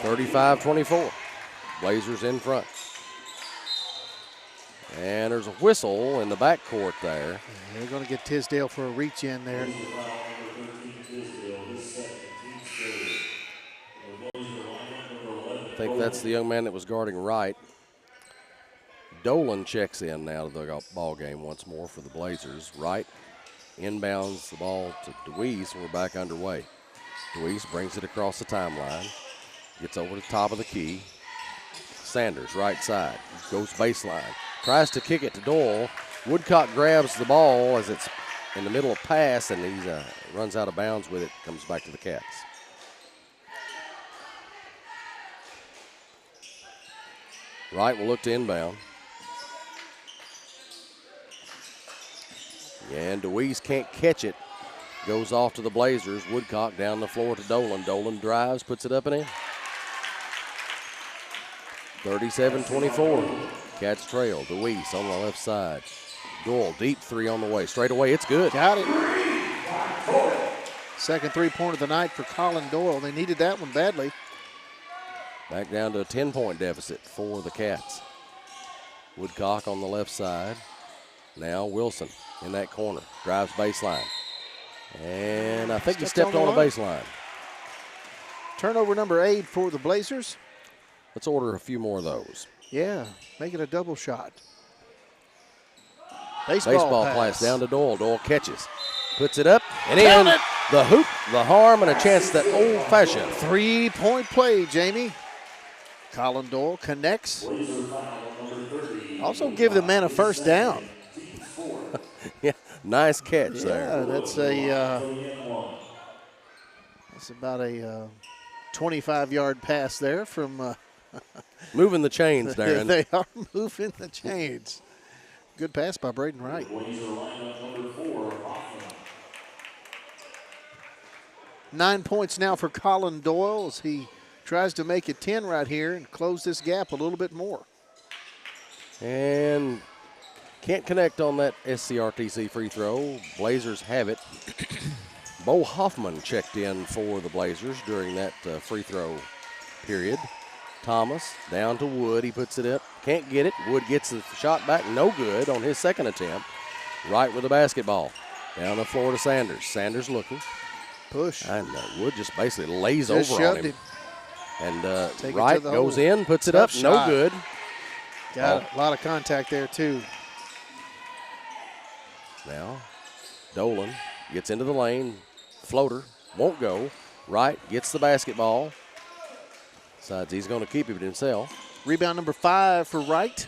35-24. Blazers in front. And there's a whistle in the backcourt there. They're going to get Tisdale for a reach in there. I think that's the young man that was guarding Wright. Dolan checks in now to the ball game once more for the Blazers. Wright inbounds the ball to Deweese, and we're back underway. Deweese brings it across the timeline, gets over the top of the key. Sanders, right side, goes baseline, tries to kick it to Doyle. Woodcock grabs the ball as it's in the middle of pass, and he runs out of bounds with it, comes back to the Cats. Wright will look to inbound. And Deweese can't catch it. Goes off to the Blazers. Woodcock down the floor to Dolan. Dolan drives, puts it up and in. 37-24. Cats trail. Deweese on the left side. Doyle, deep 3 on the way. Straight away, it's good. Got it. Second three-pointer of the night for Colin Doyle. They needed that one badly. Back down to a 10-point deficit for the Cats. Woodcock on the left side. Now Wilson in that corner. Drives baseline. And I think he stepped on the baseline. Turnover number 8 for the Blazers. Let's order a few more of those. Yeah, make it a double shot. Baseball pass down to Doyle. Doyle catches. Puts it up and in. The hoop, the harm, and a chance that old-fashioned. 3-point play, Jamie. Colin Doyle connects. Also give the man a first down. Yeah, nice catch there. That's about a 25-yard pass there from. Moving the chains, Darren. They are moving the chains. Good pass by Braden Wright. 9 points now for Colin Doyle as he tries to make it 10 right here and close this gap a little bit more. And can't connect on that SCRTC free throw. Blazers have it. Bo Hoffman checked in for the Blazers during that free throw period. Thomas down to Wood. He puts it up. Can't get it. Wood gets the shot back. No good on his second attempt. Right with the basketball. Down the floor to Sanders. Sanders looking. Push. And Wood just basically lays Just over on him. And Wright goes in, puts it up. Tough No shot. good. Got a lot of contact there, too. Now, Dolan gets into the lane. Floater won't go. Wright gets the basketball. Decides he's going to keep it himself. Rebound number 5 for Wright.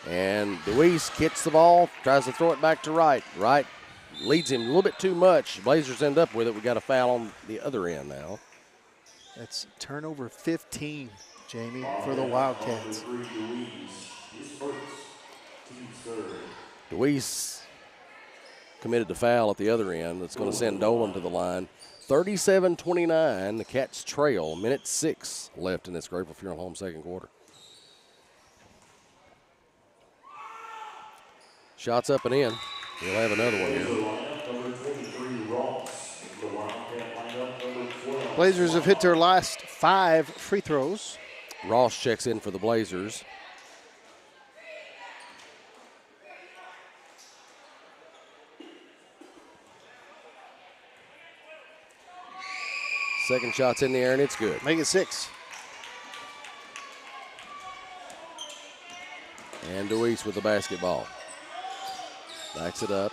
And Deweese gets the ball, tries to throw it back to Wright. Wright leads him a little bit too much. Blazers end up with it. We got a foul on the other end now. That's turnover 15, Jamie, for the Wildcats. Deweese committed the foul at the other end. That's going to send Dolan to the line. 37-29, the Cats trail. Minute 6 left in this Grateful Funeral Home second quarter. Shots up and in. We'll have another one here. Blazers have hit their last 5 free throws. Ross checks in for the Blazers. Second shot's in the air, and it's good. Make it 6. And Deweese with the basketball. Backs it up.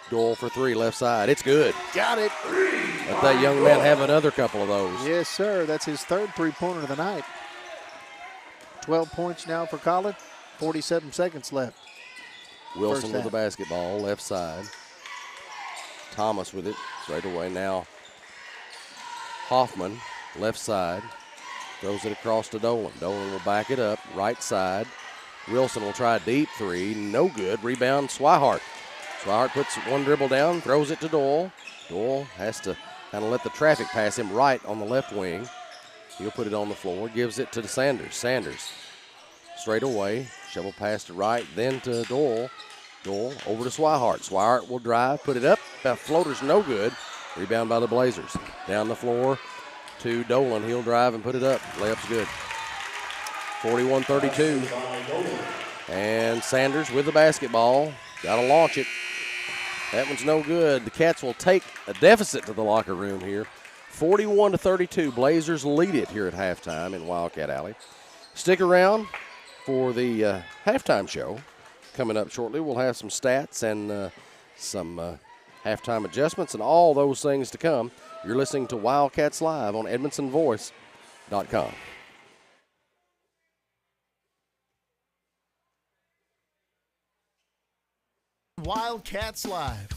Doyle for 3, left side. It's good. Got it. Let that young man have another couple of those. Yes, sir. That's his 3rd three-pointer of the night. 12 points now for Colin. 47 seconds left. Wilson with the basketball, left side. Thomas with it straight away. Now Hoffman, left side. Throws it across to Dolan. Dolan will back it up, right side. Wilson will try a deep 3. No good. Rebound, Swihart. Swihart puts one dribble down, throws it to Doyle. Doyle has to kind of let the traffic pass him right on the left wing. He'll put it on the floor, gives it to Sanders. Sanders straight away, shovel pass to Wright, then to Doyle. Doyle over to Swihart. Swihart will drive, put it up. That floater's no good. Rebound by the Blazers. Down the floor to Dolan. He'll drive and put it up. Layup's good. 41-32. And Sanders with the basketball. Got to launch it. That one's no good. The Cats will take a deficit to the locker room here. 41-32. Blazers lead it here at halftime in Wildcat Alley. Stick around for the halftime show. Coming up shortly, we'll have some stats and some halftime adjustments and all those things to come. You're listening to Wildcats Live on EdmontonVoice.com. Wildcats Live.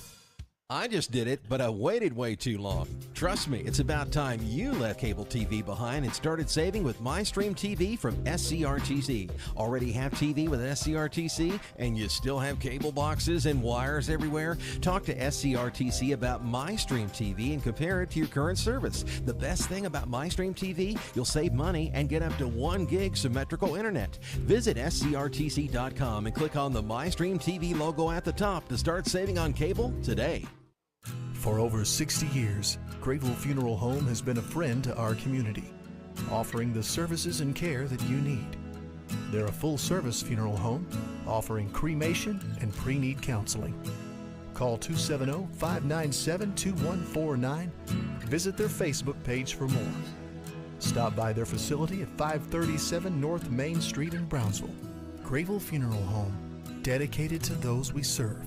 I just did it, but I waited way too long. Trust me, it's about time you left cable TV behind and started saving with MyStream TV from SCRTC. Already have TV with SCRTC and you still have cable boxes and wires everywhere? Talk to SCRTC about MyStream TV and compare it to your current service. The best thing about MyStream TV, you'll save money and get up to 1 gig symmetrical internet. Visit SCRTC.com and click on the MyStream TV logo at the top to start saving on cable today. For over 60 years, Grayville Funeral Home has been a friend to our community, offering the services and care that you need. They're a full-service funeral home, offering cremation and pre-need counseling. Call 270-597-2149. Visit their Facebook page for more. Stop by their facility at 537 North Main Street in Brownsville. Grayville Funeral Home, dedicated to those we serve.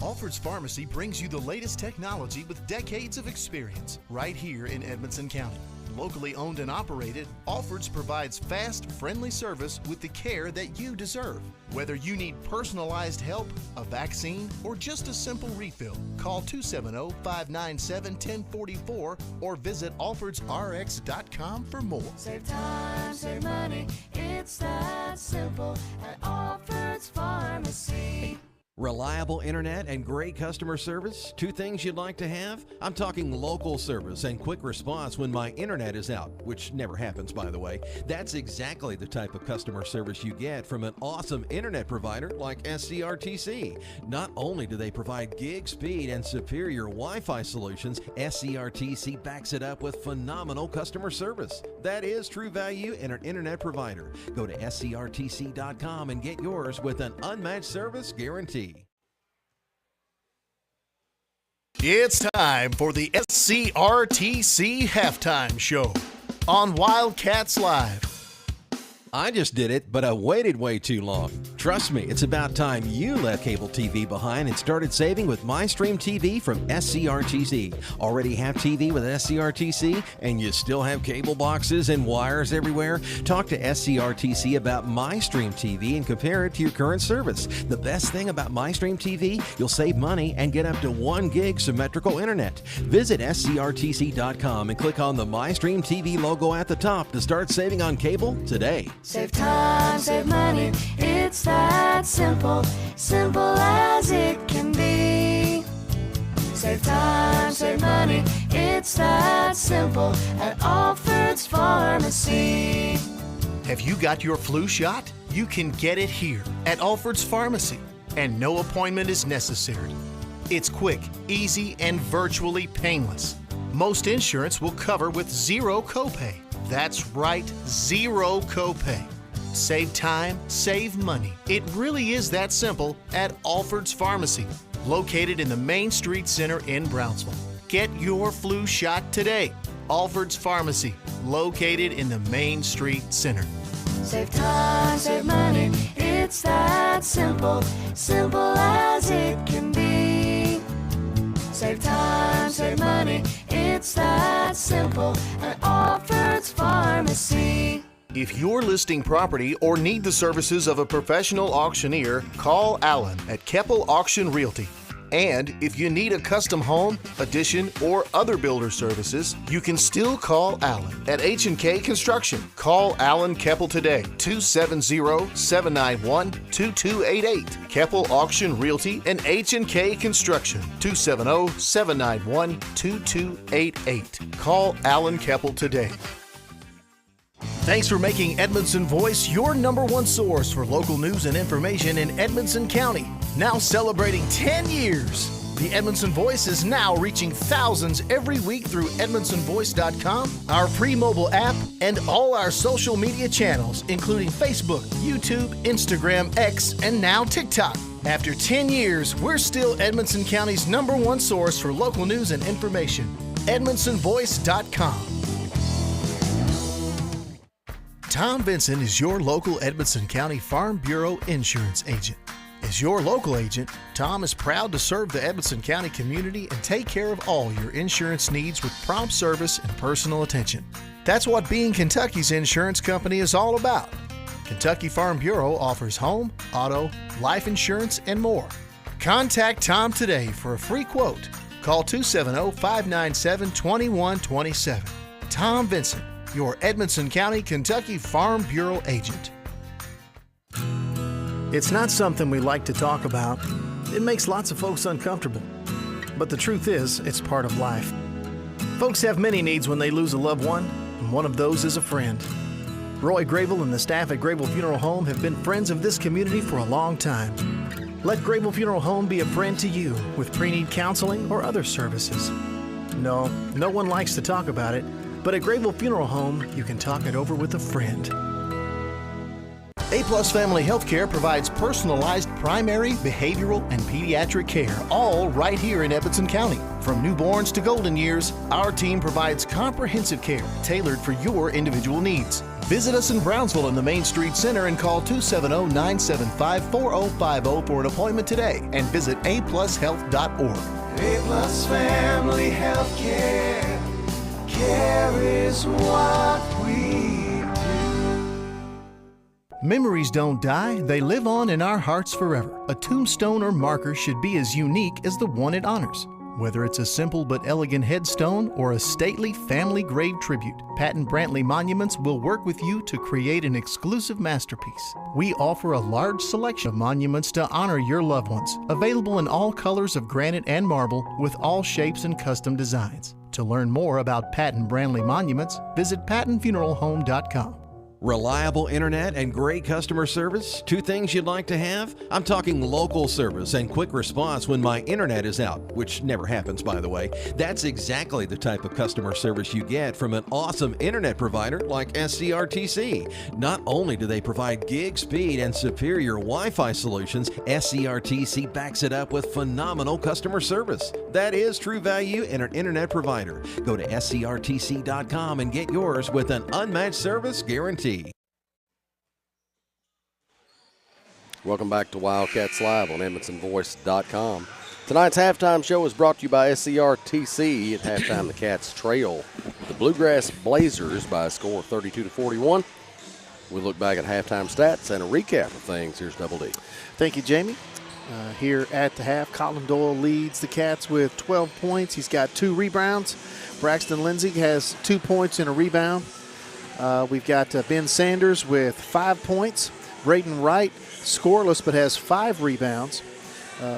Alfred's Pharmacy brings you the latest technology with decades of experience right here in Edmonson County. Locally owned and operated, Alfred's provides fast, friendly service with the care that you deserve. Whether you need personalized help, a vaccine, or just a simple refill, call 270-597-1044 or visit alfordsrx.com for more. Save time, save money, it's that simple at Alfred's Pharmacy. Reliable internet and great customer service, two things you'd like to have? I'm talking local service and quick response when my internet is out, which never happens, by the way. That's exactly the type of customer service you get from an awesome internet provider like SCRTC. Not only do they provide gig speed and superior Wi-Fi solutions, SCRTC backs it up with phenomenal customer service. That is true value in an internet provider. Go to scrtc.com and get yours with an unmatched service guarantee. It's time for the SCRTC Halftime Show on Wildcats Live. I just did it, but I waited way too long. Trust me, it's about time you left cable TV behind and started saving with MyStream TV from SCRTC. Already have TV with SCRTC and you still have cable boxes and wires everywhere? Talk to SCRTC about MyStream TV and compare it to your current service. The best thing about MyStream TV, you'll save money and get up to 1 gig symmetrical internet. Visit scrtc.com and click on the MyStream TV logo at the top to start saving on cable today. Save time, save money, it's that simple, simple as it can be. Save time, save money, it's that simple at Alfred's Pharmacy. Have you got your flu shot? You can get it here at Alfred's Pharmacy, and no appointment is necessary. It's quick, easy, and virtually painless. Most insurance will cover with zero copay. That's right, zero copay. Save time, save money. It really is that simple at Alfred's Pharmacy, located in the Main Street Center in Brownsville. Get your flu shot today. Alfred's Pharmacy, located in the Main Street Center. Save time, save money, it's that simple, simple as it can be. Save time, save money, it's that simple at Alfred's Pharmacy. If you're listing property or need the services of a professional auctioneer, call Alan at Keppel Auction Realty. And if you need a custom home, addition, or other builder services, you can still call Alan at H&K Construction. Call Alan Keppel today, 270-791-2288. Keppel Auction Realty and H&K Construction, 270-791-2288. Call Alan Keppel today. Thanks for making Edmondson Voice your #1 source for local news and information in Edmondson County. Now celebrating 10 years. The Edmondson Voice is now reaching thousands every week through edmondsonvoice.com, our pre-mobile app, and all our social media channels, including Facebook, YouTube, Instagram, X, and now TikTok. After 10 years, we're still Edmondson County's #1 source for local news and information. edmondsonvoice.com. Tom Vinson is your local Edmondson County Farm Bureau insurance agent. As your local agent, Tom is proud to serve the Edmondson County community and take care of all your insurance needs with prompt service and personal attention. That's what being Kentucky's insurance company is all about. Kentucky Farm Bureau offers home, auto, life insurance, and more. Contact Tom today for a free quote. Call 270-597-2127. Tom Vinson, your Edmondson County, Kentucky Farm Bureau agent. It's not something we like to talk about. It makes lots of folks uncomfortable. But the truth is, it's part of life. Folks have many needs when they lose a loved one, and one of those is a friend. Roy Grable and the staff at Grable Funeral Home have been friends of this community for a long time. Let Grable Funeral Home be a friend to you with pre-need counseling or other services. No one likes to talk about it, but at Grable Funeral Home, you can talk it over with a friend. A-Plus Family Healthcare provides personalized primary, behavioral, and pediatric care, all right here in Edmondson County. From newborns to golden years, our team provides comprehensive care tailored for your individual needs. Visit us in Brownsville in the Main Street Center and call 270-975-4050 for an appointment today, and visit aplushealth.org. A-Plus Family Healthcare, care is what we do. Memories don't die, they live on in our hearts forever. A tombstone or marker should be as unique as the one it honors. Whether it's a simple but elegant headstone or a stately family grave tribute, Patton Brantley Monuments will work with you to create an exclusive masterpiece. We offer a large selection of monuments to honor your loved ones, available in all colors of granite and marble with all shapes and custom designs. To learn more about Patton Brantley Monuments, visit pattonfuneralhome.com. Reliable internet and great customer service, two things you'd like to have? I'm talking local service and quick response when my internet is out, which never happens, by the way. That's exactly the type of customer service you get from an awesome internet provider like SCRTC. Not only do they provide gig speed and superior Wi-Fi solutions, SCRTC backs it up with phenomenal customer service. That is true value in an internet provider. Go to scrtc.com and get yours with an unmatched service guarantee. Welcome back to Wildcats Live on EdmontonVoice.com. Tonight's halftime show is brought to you by SCRTC. At halftime, the Cats trail the Bluegrass Blazers by a score of 32-41. We look back at halftime stats and a recap of things. Here's Double D. Thank you, Jamie. Here at the half, Colin Doyle leads the Cats with 12 points. He's got 2 rebounds. Braxton Lindsay has 2 points and a rebound. We've got Ben Sanders with 5 points. Braden Wright, scoreless, but has 5 rebounds.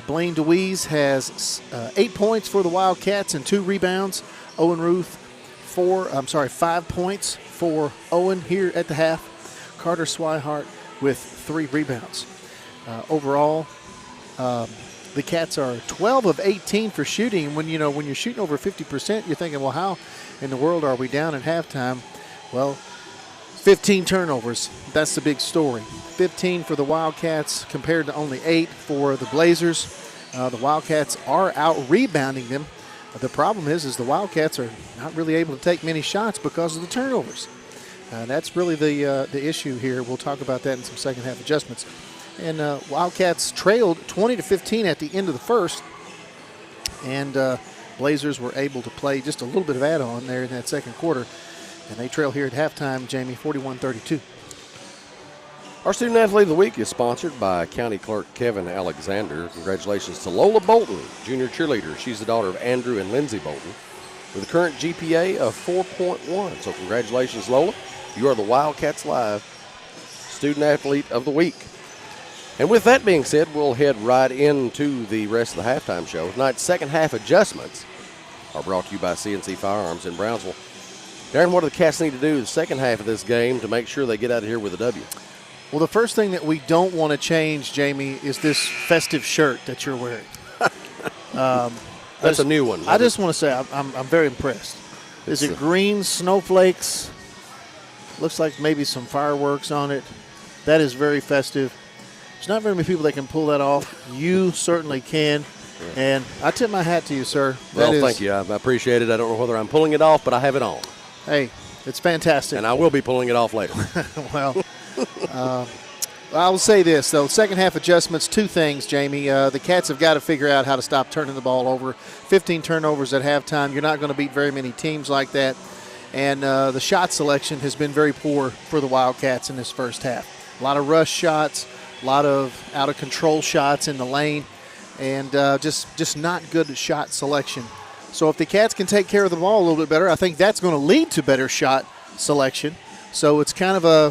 Blaine DeWeese has 8 points for the Wildcats and 2 rebounds. Owen Ruth, 5 points for Owen here at the half. Carter Swihart with 3 rebounds. Overall, the Cats are 12 of 18 for shooting. When you're shooting over 50%, you're thinking, well, how in the world are we down at halftime? Well, 15 turnovers. That's the big story. 15 for the Wildcats compared to only 8 for the Blazers. The Wildcats are out-rebounding them. The problem is the Wildcats are not really able to take many shots because of the turnovers. That's really the issue here. We'll talk about that in some second-half adjustments. And Wildcats trailed 20-15 at the end of the first. And Blazers were able to play just a little bit of add-on there in that second quarter. And they trail here at halftime, Jamie, 41-32. Our Student Athlete of the Week is sponsored by County Clerk Kevin Alexander. Congratulations to Lola Bolton, junior cheerleader. She's the daughter of Andrew and Lindsay Bolton with a current GPA of 4.1. So congratulations, Lola. You are the Wildcats Live Student Athlete of the Week. And with that being said, we'll head right into the rest of the halftime show. Tonight's second half adjustments are brought to you by CNC Firearms in Brownsville. Darren, what do the Cats need to do the second half of this game to make sure they get out of here with a W? Well, the first thing that we don't want to change, Jamie, is this festive shirt that you're wearing. That's a new one. I just want to say I'm very impressed. Is it green snowflakes? Looks like maybe some fireworks on it. That is very festive. There's not very many people that can pull that off. You certainly can. And I tip my hat to you, sir. Well, thank you. I appreciate it. I don't know whether I'm pulling it off, but I have it on. Hey, it's fantastic. And I will be pulling it off later. Well, I will say this, though. Second half adjustments, 2 things, Jamie. The Cats have got to figure out how to stop turning the ball over. 15 turnovers at halftime. You're not going to beat very many teams like that. And the shot selection has been very poor for the Wildcats in this first half. A lot of rush shots, a lot of out-of-control shots in the lane, and just not good shot selection. So if the Cats can take care of the ball a little bit better, I think that's going to lead to better shot selection. So it's kind of a,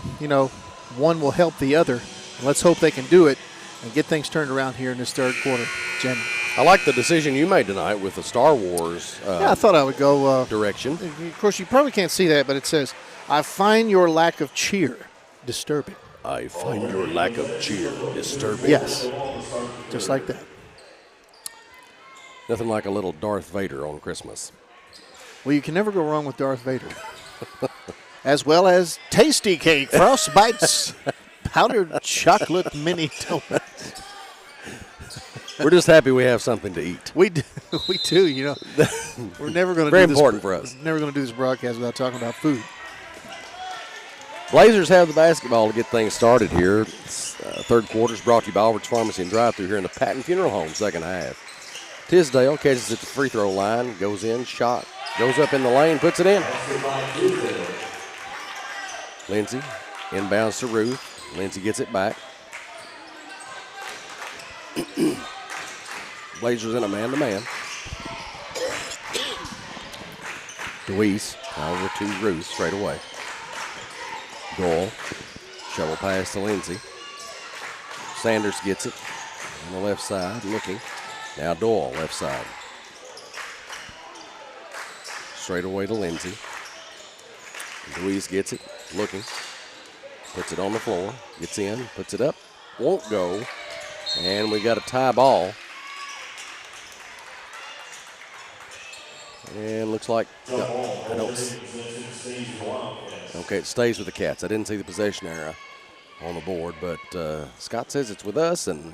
one will help the other. Let's hope they can do it and get things turned around here in this third quarter, Jim. I like the decision you made tonight with the Star Wars I thought I would go direction. Of course, you probably can't see that, but it says, I find your lack of cheer disturbing. I find your lack of cheer disturbing. Yes, just like that. Nothing like a little Darth Vader on Christmas. Well, you can never go wrong with Darth Vader. As well as Tasty Cake, Frost Bites, powdered chocolate mini donuts. We're just happy we have something to eat. We do. We're never going to Very important for us. Never going to do this broadcast without talking about food. Blazers have the basketball to get things started here. Third quarter is brought to you by Albert's Pharmacy and Drive-Thru here in the Patton Funeral Home, second half. Tisdale catches at the free throw line, goes in, shot, goes up in the lane, puts it in. Lindsay inbounds to Ruth. Lindsay gets it back. Blazers in a man-to-man. Deweese over to Ruth straight away. Doyle, shovel pass to Lindsay. Sanders gets it on the left side, looking. Now Doyle, left side. Straight away to Lindsay. Deweese gets it, looking. Puts it on the floor, gets in, puts it up, won't go. And we got a tie ball. And looks like, no, I don't. Okay, it stays with the Cats. I didn't see the possession error on the board, but Scott says it's with us, and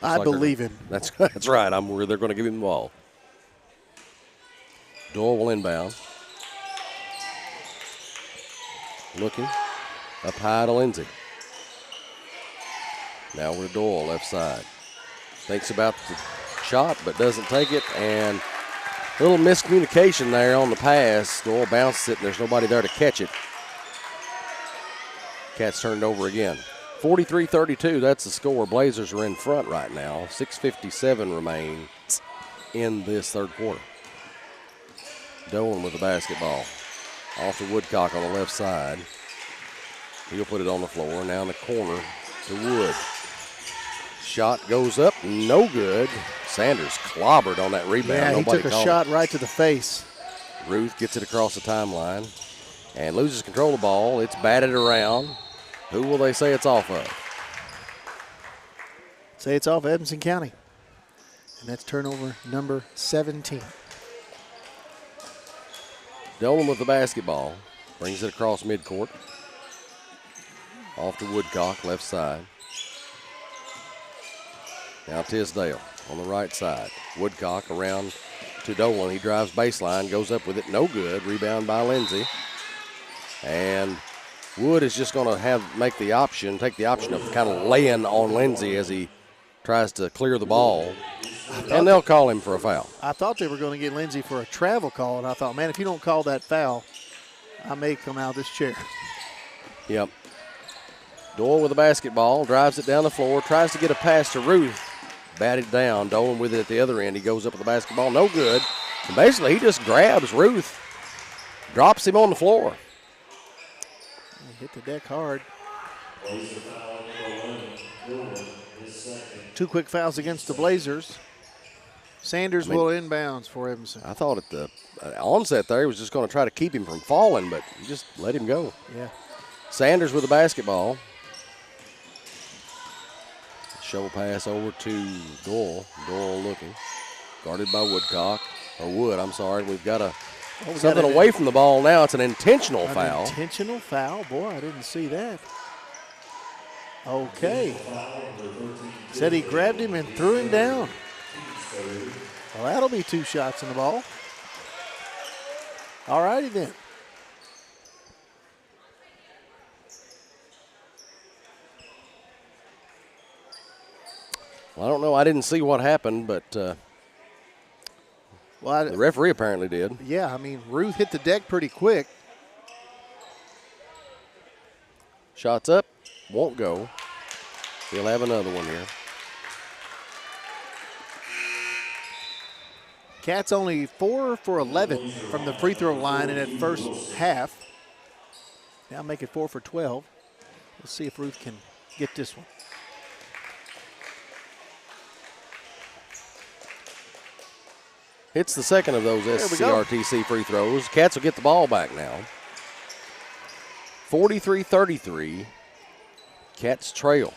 I believe him. That's right. I'm where they're going to give him the ball. Doyle will inbound. Looking up high to Lindsay. Now we're Doyle, left side. Thinks about the shot, but doesn't take it, and a little miscommunication there on the pass. Doyle bounces it, and there's nobody there to catch it. Cats turned over again. 43-32, that's the score. Blazers are in front right now. 6:57 remains in this third quarter. Dolan with the basketball. Off to Woodcock on the left side. He'll put it on the floor. Now in the corner to Wood. Shot goes up, no good. Sanders clobbered on that rebound. Yeah, he Nobody took a called shot it. right to the face. Ruth gets it across the timeline and loses control of the ball. It's batted around. Who will they say it's off of? Say it's off Edmonson County. And that's turnover number 17. Dolan with the basketball. Brings it across midcourt. Off to Woodcock, left side. Now Tisdale on the right side. Woodcock around to Dolan. He drives baseline, goes up with it, no good. Rebound by Lindsay. And Wood is just going to take the option of kind of laying on Lindsay as he tries to clear the ball. And they'll call him for a foul. I thought they were going to get Lindsay for a travel call, and I thought, man, if you don't call that foul, I may come out of this chair. Yep. Doyle with the basketball, drives it down the floor, tries to get a pass to Ruth. Batted down. Dolan with it at the other end. He goes up with the basketball, no good. And basically, he just grabs Ruth, drops him on the floor. He hit the deck hard. 2 quick fouls against the Blazers. Sanders will inbounds for Evanston. I thought at the onset there he was just going to try to keep him from falling, but he just let him go. Yeah. Sanders with the basketball. Shovel pass over to Doyle. Doyle looking. Guarded by Woodcock. Or Wood, I'm sorry. We've got something away from the ball now. It's an intentional foul. Intentional foul? Boy, I didn't see that. Okay. Said he grabbed him and threw him down. Well, that'll be 2 shots in the ball. All righty then. Well, I don't know. I didn't see what happened, but the referee apparently did. Yeah, I mean, Ruth hit the deck pretty quick. Shots up, won't go. He'll have another one here. Cats only 4 for 11 from the free throw line in that first half. Now make it 4 for 12. Let's see if Ruth can get this one. Hits the second of those SCRTC free throws. Cats will get the ball back now. 43-33. Cats trail.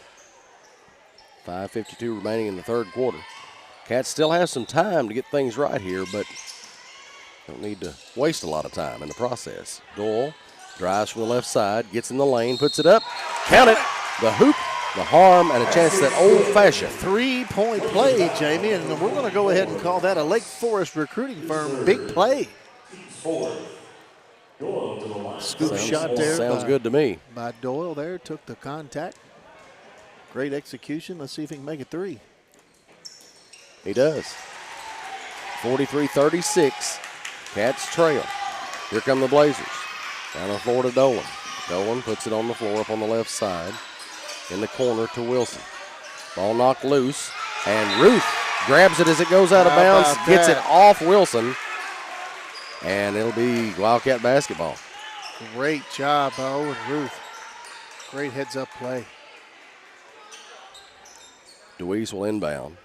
5:52 remaining in the third quarter. Cats still have some time to get things right here, but don't need to waste a lot of time in the process. Doyle drives from the left side, gets in the lane, puts it up. Count it. The hoop, the harm, and a chance at that old-fashioned 3-point play, Jamie, and we're going to go ahead and call that a Lake Forest recruiting firm big play. Scoop shot there. Sounds good to me. By Doyle there, took the contact. Great execution. Let's see if he can make it 3. He does. 43-36. Cats trail. Here come the Blazers. Down the floor to Dolan. Dolan puts it on the floor up on the left side. In the corner to Wilson. Ball knocked loose. And Ruth grabs it as it goes out of bounds. Gets it off Wilson. And it'll be Wildcat basketball. Great job by Owen Ruth. Great heads-up play. DeWeese will inbound.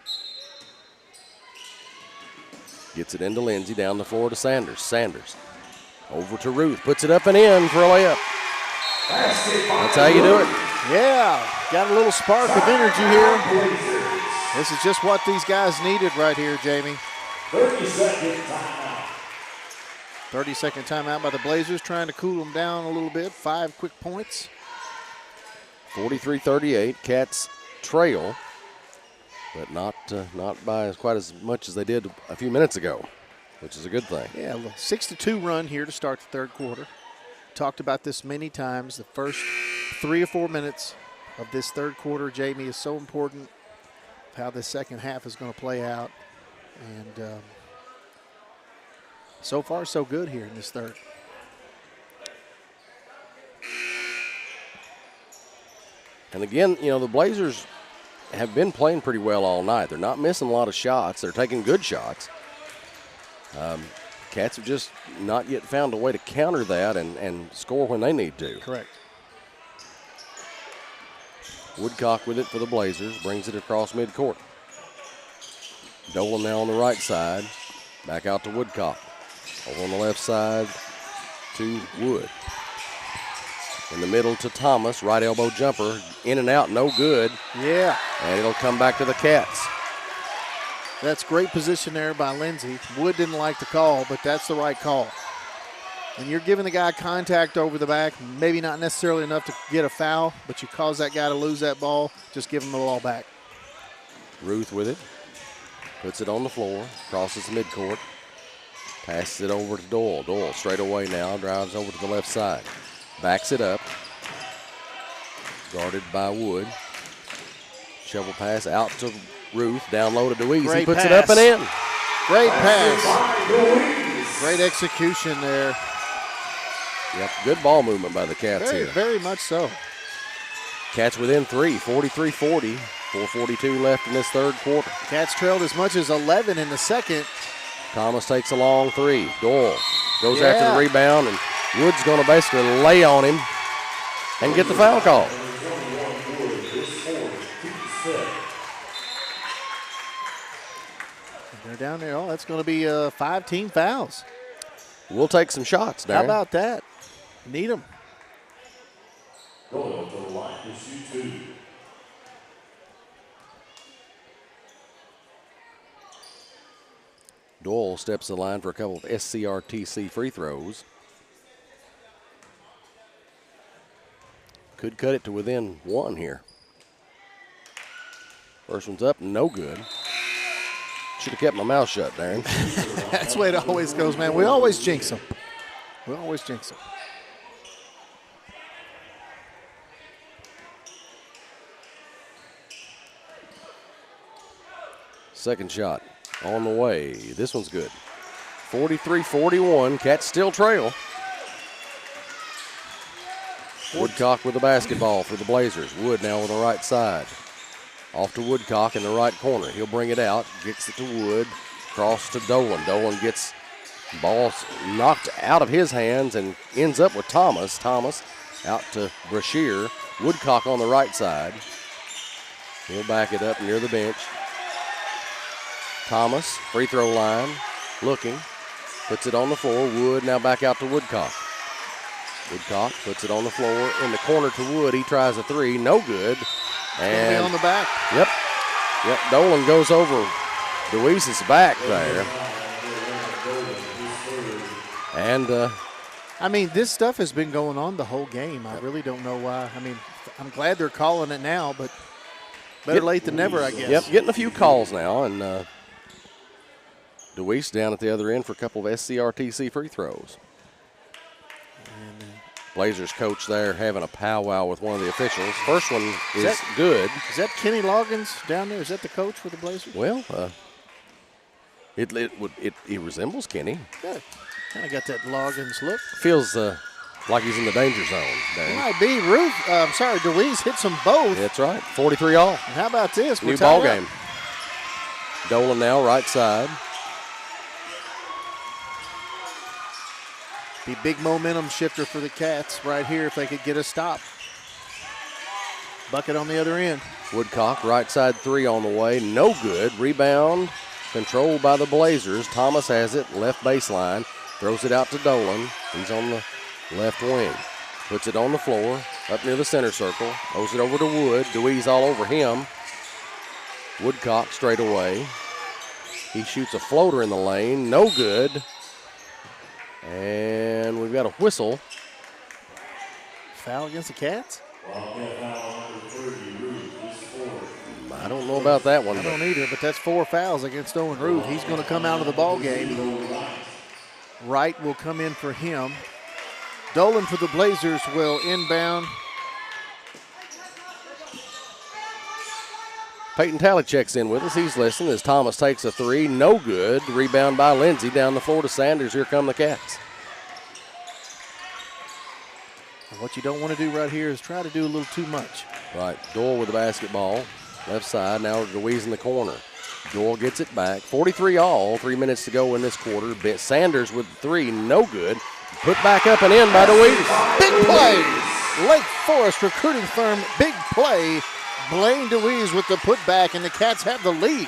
Gets it into Lindsay, down the floor to Sanders. Sanders over to Ruth, puts it up and in for a layup. That's how you do it. Yeah, got a little spark of energy here. This is just what these guys needed right here, Jamie. 30-second timeout. 30-second timeout by the Blazers, trying to cool them down a little bit. 5 quick points. 43-38, Cats trail, but not by quite as much as they did a few minutes ago, which is a good thing. Yeah, a 6-2 run here to start the third quarter. Talked about this many times. The first 3 or 4 minutes of this third quarter, Jamie, is so important of how this second half is going to play out. And so far, so good here in this third. And again, you know, the Blazers have been playing pretty well all night. They're not missing a lot of shots. They're taking good shots. Cats have just not yet found a way to counter that and score when they need to. Correct. Woodcock with it for the Blazers, brings it across midcourt. Dolan now on the right side, back out to Woodcock. Over on the left side to Wood. In the middle to Thomas, right elbow jumper, in and out, no good. Yeah. And it'll come back to the Cats. That's great position there by Lindsay. Wood didn't like the call, but that's the right call. And you're giving the guy contact over the back, maybe not necessarily enough to get a foul, but you cause that guy to lose that ball, just give him the ball back. Ruth with it, puts it on the floor, crosses the midcourt, passes it over to Doyle. Doyle straight away now, drives over to the left side, backs it up, guarded by Wood. Shovel pass out to Ruth, down low to DeWeese. He puts it up and in. Great pass. Great execution there. Yep, good ball movement by the Cats here. Very much so. Cats within 3, 43-40. 4:42 left in this third quarter. Cats trailed as much as 11 in the second. Thomas takes a long 3. Doyle goes after the rebound, and Wood's going to basically lay on him and get the foul call. They're down there. Oh, that's going to be 5 team fouls. We'll take some shots, Darren. How about that? Need them. Doyle to the line to shoot 2. Doyle steps to the line for a couple of SCRTC free throws. Could cut it to within 1 here. First one's up, no good. Should have kept my mouth shut, Darren. That's the way it always goes, man. We always jinx them. We always jinx them. Second shot on the way. This one's good. 43-41. Cats still trail. Woodcock with the basketball for the Blazers. Wood now on the right side. Off to Woodcock in the right corner. He'll bring it out. Gets it to Wood. Cross to Dolan. Dolan gets ball knocked out of his hands and ends up with Thomas. Thomas out to Brashear. Woodcock on the right side. He'll back it up near the bench. Thomas, free throw line, looking. Puts it on the floor. Wood now back out to Woodcock. Woodcock puts it on the floor in the corner to Wood. He tries a 3. No good. And on the back. Yep. Dolan goes over DeWeese's back there. And I mean, this stuff has been going on the whole game. I really don't know why. I mean, I'm glad they're calling it now, but better late than never, I guess. Yep, getting a few calls now, and DeWeese down at the other end for a couple of SCRTC free throws. Blazers coach there having a powwow with one of the officials. First one is good. Is that Kenny Loggins down there? Is that the coach for the Blazers? Well, it resembles Kenny. Good. Kind of got that Loggins look. Feels like he's in the danger zone. It might be. DeWeese hits them both. That's right. 43 all. And how about this? New ball game. Dolan now right side. Be big momentum shifter for the Cats right here if they could get a stop. Bucket on the other end. Woodcock, right side three on the way. No good. Rebound controlled by the Blazers. Thomas has it, left baseline. Throws it out to Dolan. He's on the left wing. Puts it on the floor, up near the center circle. Throws it over to Wood. Dewey's all over him. Woodcock straight away. He shoots a floater in the lane. No good. And we've got a whistle. Foul against the Cats? I don't know about that one. I don't either, but that's 4 fouls against Owen Ruth. He's going to come out of the ball game. Wright will come in for him. Dolan for the Blazers will inbound. Peyton Talley checks in with us. He's listening as Thomas takes a three. No good. Rebound by Lindsey. Down the floor to Sanders. Here come the Cats. What you don't want to do right here is try to do a little too much. Right. Doyle with the basketball. Left side. Now Louise in the corner. Doyle gets it back. 43 all. 3 minutes to go in this quarter. Sanders with the three. No good. Put back up and in by DeWeese. Big play. Lake Forest recruiting firm. Big play. Blaine DeWeese with the putback, and the Cats have the lead.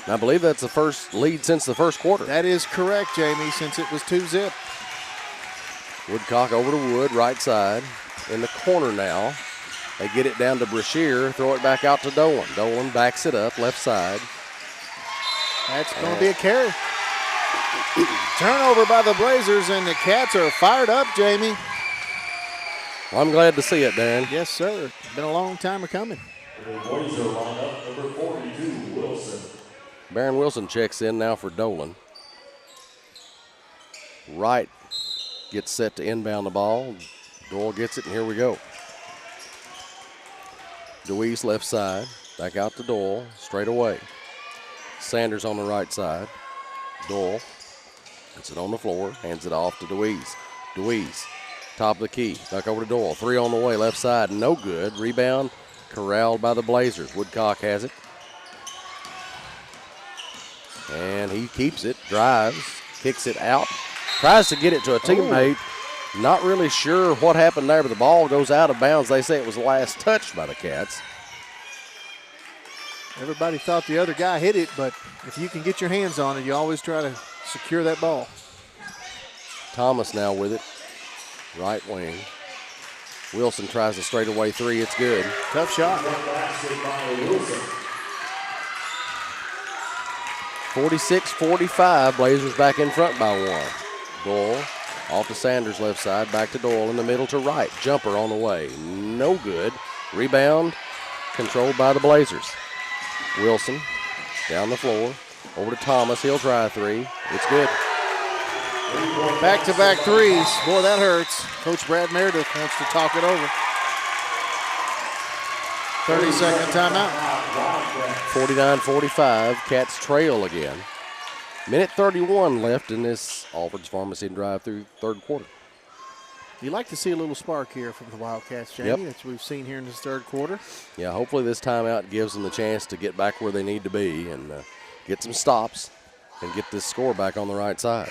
I believe that's the first lead since the first quarter. That is correct, Jamie, since it was 2-zip. Woodcock over to Wood, right side. In the corner now. They get it down to Brashear, throw it back out to Dolan. Dolan backs it up, left side. That's going to be a carry. Turnover by the Blazers, and the Cats are fired up, Jamie. Well, I'm glad to see it, Darren. Yes, sir. It's been a long time coming. Blazer lineup, number 42, Wilson. Baron Wilson checks in now for Dolan. Wright gets set to inbound the ball. Doyle gets it, and here we go. DeWeese left side, back out to Doyle, straight away. Sanders on the right side. Doyle puts it on the floor, hands it off to DeWeese. DeWeese, top of the key, back over to Doyle. Three on the way, left side, no good. Rebound corralled by the Blazers. Woodcock has it. And he keeps it, drives, kicks it out, tries to get it to a teammate. Not really sure what happened there, but the ball goes out of bounds. They say it was the last touch by the Cats. Everybody thought the other guy hit it, but if you can get your hands on it, you always try to secure that ball. Thomas now with it, right wing. Wilson tries a straightaway three. It's good. Tough shot. 46-45. Blazers back in front by one. Doyle off to Sanders left side. Back to Doyle in the middle to Wright. Jumper on the way. No good. Rebound controlled by the Blazers. Wilson down the floor. Over to Thomas. He'll try a three. It's good. Back-to-back threes. Boy, that hurts. Coach Brad Meredith wants to talk it over. 30-second timeout. 49-45. Cats trail again. Minute 31 left in this Alfred's Pharmacy drive-through third quarter. You like to see a little spark here from the Wildcats, Jamie. Yep. That's what we've seen here in this third quarter. Yeah, hopefully this timeout gives them the chance to get back where they need to be and get some stops and get this score back on the right side.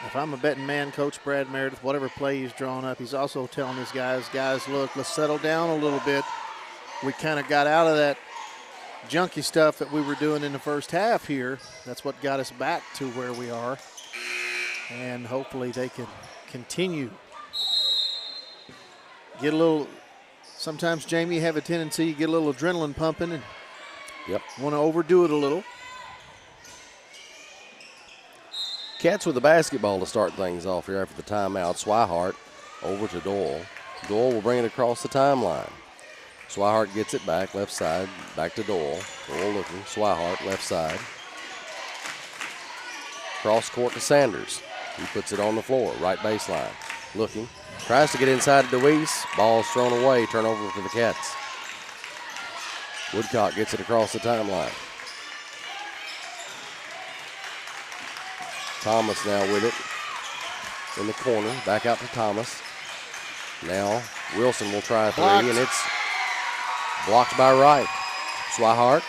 If I'm a betting man, Coach Brad Meredith, whatever play he's drawn up, he's also telling his guys, look, let's settle down a little bit. We kind of got out of that junky stuff that we were doing in the first half here. That's what got us back to where we are. And hopefully they can continue. Get a little, sometimes, Jamie, you have a tendency, you get a little adrenaline pumping and want to overdo it a little. Cats with the basketball to start things off here after the timeout. Swihart over to Doyle. Doyle will bring it across the timeline. Swihart gets it back, left side, back to Doyle. Doyle looking, Swihart, left side. Cross court to Sanders. He puts it on the floor, right baseline. Looking, tries to get inside to DeWeese. Ball's thrown away, turnover for the Cats. Woodcock gets it across the timeline. Thomas now with it in the corner, back out to Thomas. Now Wilson will try a three, and it's blocked by Wright. Swihart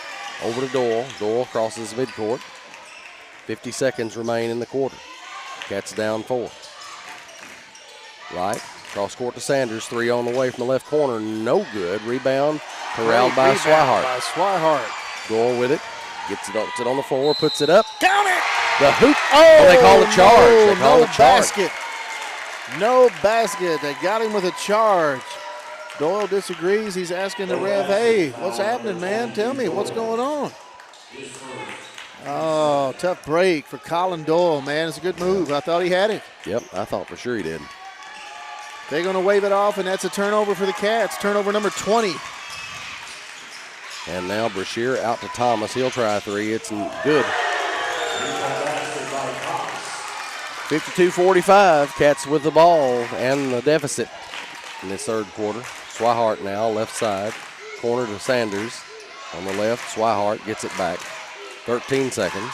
over to Doyle. Doyle crosses midcourt. 50 seconds remain in the quarter. Cats down 4. Right. Cross court to Sanders. 3 on the way from the left corner. No good. Rebound. Corralled by Swihart. Doyle with it. Gets it on the floor. Puts it up. Count it! The hoop. Oh, they call a charge. They call a charge. Basket. No basket. They got him with a charge. Doyle disagrees. He's asking the ref, hey, what's happening, man? Tell me what's going on. Oh, tough break for Colin Doyle, man. It's a good move. I thought he had it. Yep, I thought for sure he did. They're going to wave it off, and that's a turnover for the Cats. Turnover number 20. And now Brashear out to Thomas. He'll try a 3. It's good. 52-45. Cats with the ball and the deficit in this third quarter. Swihart now, left side. Corner to Sanders. On the left, Swihart gets it back. 13 seconds.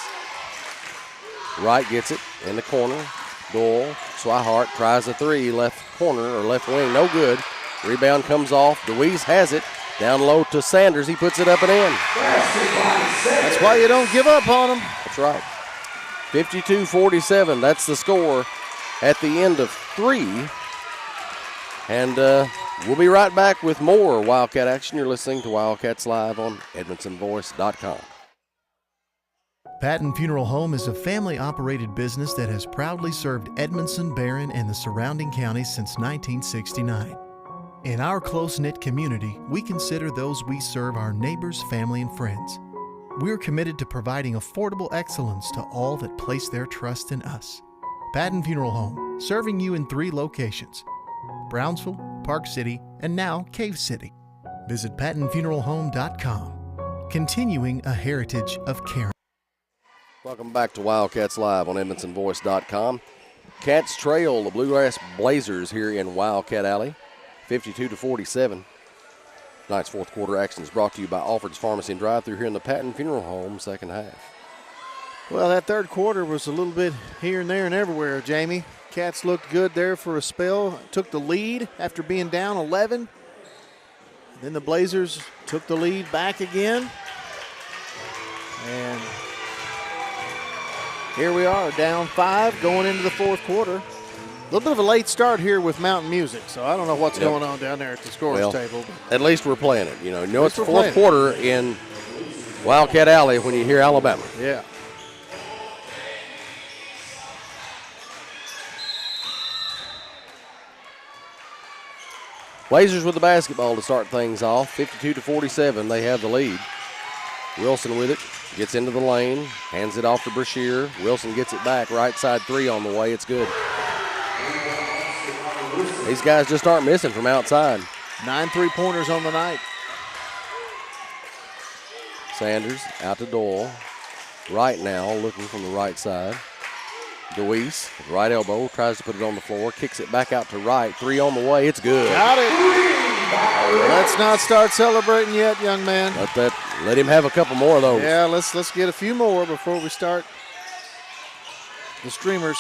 Wright gets it in the corner. Doyle, Swihart tries a 3. Left corner or left wing, no good. Rebound comes off. DeWeese has it. Down low to Sanders. He puts it up and in. That's why you don't give up on him. That's right. 52-47. That's the score at the end of 3. And we'll be right back with more Wildcat action. You're listening to Wildcats Live on EdmontonVoice.com. Patton Funeral Home is a family-operated business that has proudly served Edmondson, Barron, and the surrounding counties since 1969. In our close-knit community, we consider those we serve our neighbors, family, and friends. We're committed to providing affordable excellence to all that place their trust in us. Patton Funeral Home, serving you in 3 locations: Brownsville, Park City, and now Cave City. Visit PattonFuneralHome.com, continuing a heritage of caring. Welcome back to Wildcats Live on EdmontonVoice.com. Cats trail the Bluegrass Blazers here in Wildcat Alley, 52-47. Tonight's fourth quarter action is brought to you by Alfred's Pharmacy and Drive-Thru here in the Patton Funeral Home, second half. Well, that third quarter was a little bit here and there and everywhere, Jamie. Cats looked good there for a spell, took the lead after being down 11. Then the Blazers took the lead back again. And here we are, down 5 going into the fourth quarter. A little bit of a late start here with Mountain Music, so I don't know what's going on down there at the scorer's table. At least we're playing it. You know it's the fourth quarter in Wildcat Alley when you hear Alabama. Yeah. Blazers with the basketball to start things off. 52-47, they have the lead. Wilson with it, gets into the lane, hands it off to Brashear. Wilson gets it back, right side 3 on the way, it's good. These guys just aren't missing from outside. 9 3-pointers on the night. Sanders out to Doyle. Right now, looking from the right side. DeWeese, right elbow, tries to put it on the floor, kicks it back out to right. 3 on the way, it's good. Got it. Let's not start celebrating yet, young man. Let him have a couple more of those. Yeah, let's get a few more before we start the streamers.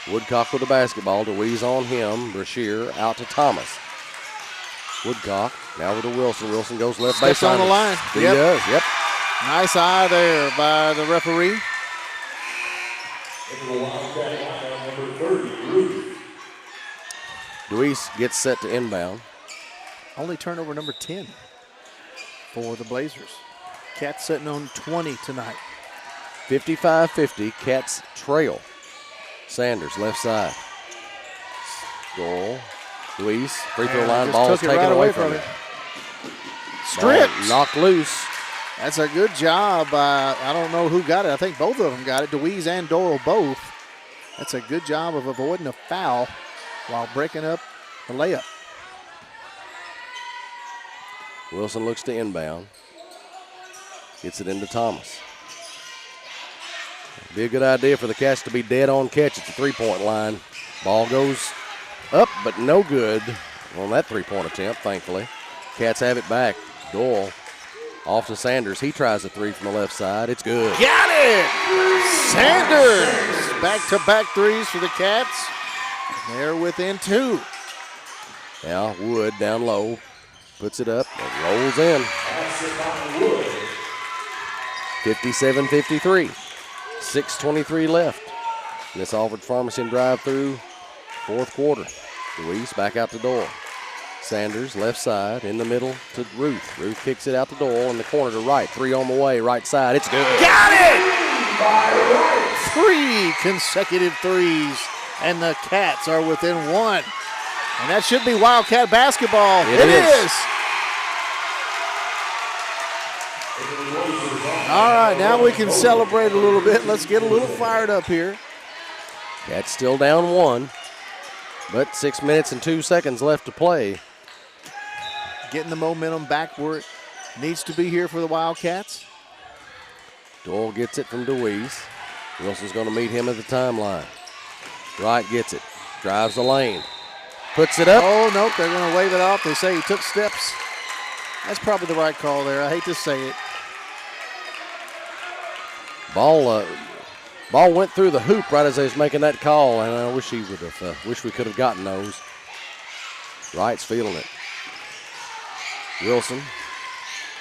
Woodcock with the basketball. DeWeese on him. Brashear out to Thomas. Woodcock now with the Wilson. Wilson goes left baseline. Steps on the line. He does, yep. Nice eye there by the referee. DeWeese gets set to inbound. Only turnover number 10 for the Blazers. Cats sitting on 20 tonight. 55-50, Cats trail. Sanders, left side. Goal. DeWeese, free throw line, ball is taken away from him. Stripped. Knocked loose. That's a good job. I don't know who got it. I think both of them got it. DeWeese and Doyle both. That's a good job of avoiding a foul while breaking up the layup. Wilson looks to inbound. Gets it into Thomas. Be a good idea for the Cats to be dead on catch at the three-point line. Ball goes up, but no good on that three-point attempt, thankfully. Cats have it back. Doyle off to Sanders. He tries a 3 from the left side. It's good. Got it! Sanders! Back-to-back threes for the Cats. They're within 2. Now Wood down low. Puts it up and rolls in. 57-53. 6:23 left. This Alfred Pharmacy and Drive-Thru Fourth quarter. Deweese back out to Doyle. Sanders left side in the middle to Ruth. Ruth kicks it out to Doyle in the corner to right. 3 on the way, right side. It's good. Got it! 3 consecutive threes, and the Cats are within 1. And that should be Wildcat basketball. It is. All right, now we can celebrate a little bit. Let's get a little fired up here. Cats still down 1, but 6 minutes and 2 seconds left to play. Getting the momentum back where it needs to be here for the Wildcats. Doyle gets it from Deweese. Wilson's going to meet him at the timeline. Wright gets it, drives the lane, puts it up. Oh, nope, they're going to wave it off. They say he took steps. That's probably the right call there. I hate to say it. Ball went through the hoop right as they was making that call, and I wish we could have gotten those. Wright's feeling it. Wilson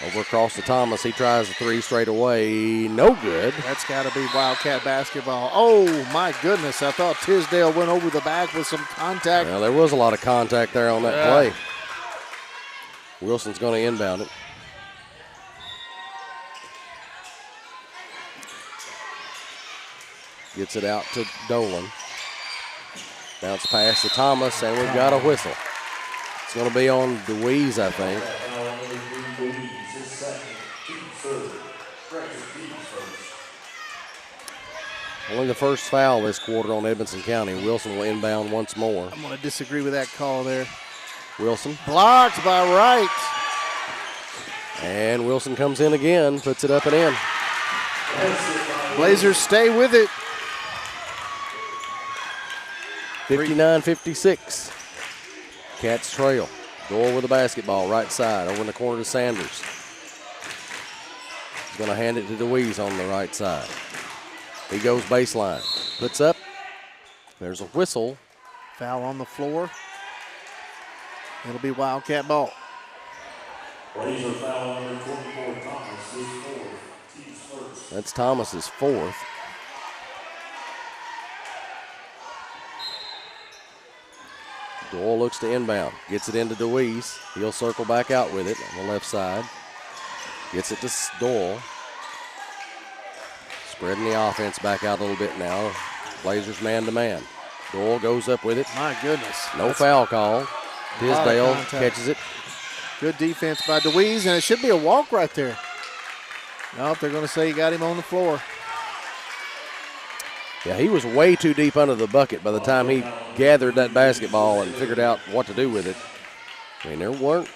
over across to Thomas. He tries the 3 straight away. No good. That's got to be Wildcat basketball. Oh, my goodness. I thought Tisdale went over the back with some contact. Well, there was a lot of contact there on that play. Wilson's going to inbound it. Gets it out to Dolan. Bounce pass to Thomas, and we've got a whistle. It's going to be on Deweese, I think. Only the first foul this quarter on Edmonson County. Wilson will inbound once more. I'm going to disagree with that call there. Wilson. Blocked by Wright. And Wilson comes in again, puts it up and in. Blazers stay with it. 59-56. Cats trail. Doyle with the basketball, right side, over in the corner to Sanders. He's going to hand it to Deweese on the right side. He goes baseline, puts up. There's a whistle. Foul on the floor. It'll be Wildcat ball. Blazer foul on number 24, Thomas, his 4th, team's first. That's Thomas's 4th. Doyle looks to inbound, gets it into Deweese. He'll circle back out with it on the left side. Gets it to Doyle. Spreading the offense back out a little bit now. Blazers man to man. Doyle goes up with it. My goodness. No foul call. Tisdale catches it. Good defense by Deweese, and it should be a walk right there. Nope, they're going to say he got him on the floor. Yeah, he was way too deep under the bucket by the time he gathered that basketball and figured out what to do with it. I mean, there wasn't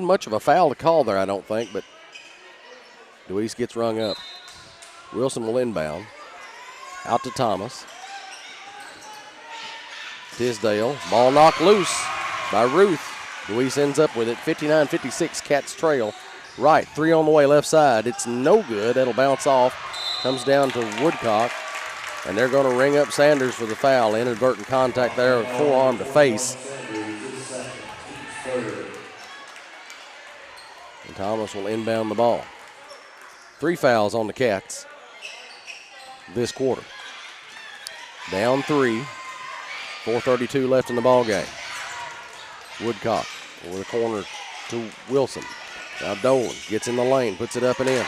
much of a foul to call there, I don't think, but Deweese gets rung up. Wilson will inbound. Out to Thomas. Tisdale, ball knocked loose by Ruth. Deweese ends up with it. 59-56, Cats trail. Right, 3 on the way, left side. It's no good. That'll bounce off. Comes down to Woodcock. And they're going to ring up Sanders for the foul. Inadvertent contact there, forearm to face. And Thomas will inbound the ball. 3 fouls on the Cats this quarter. Down 3. 4:32 left in the ball game. Woodcock over the corner to Wilson. Now Dolan gets in the lane, puts it up and in.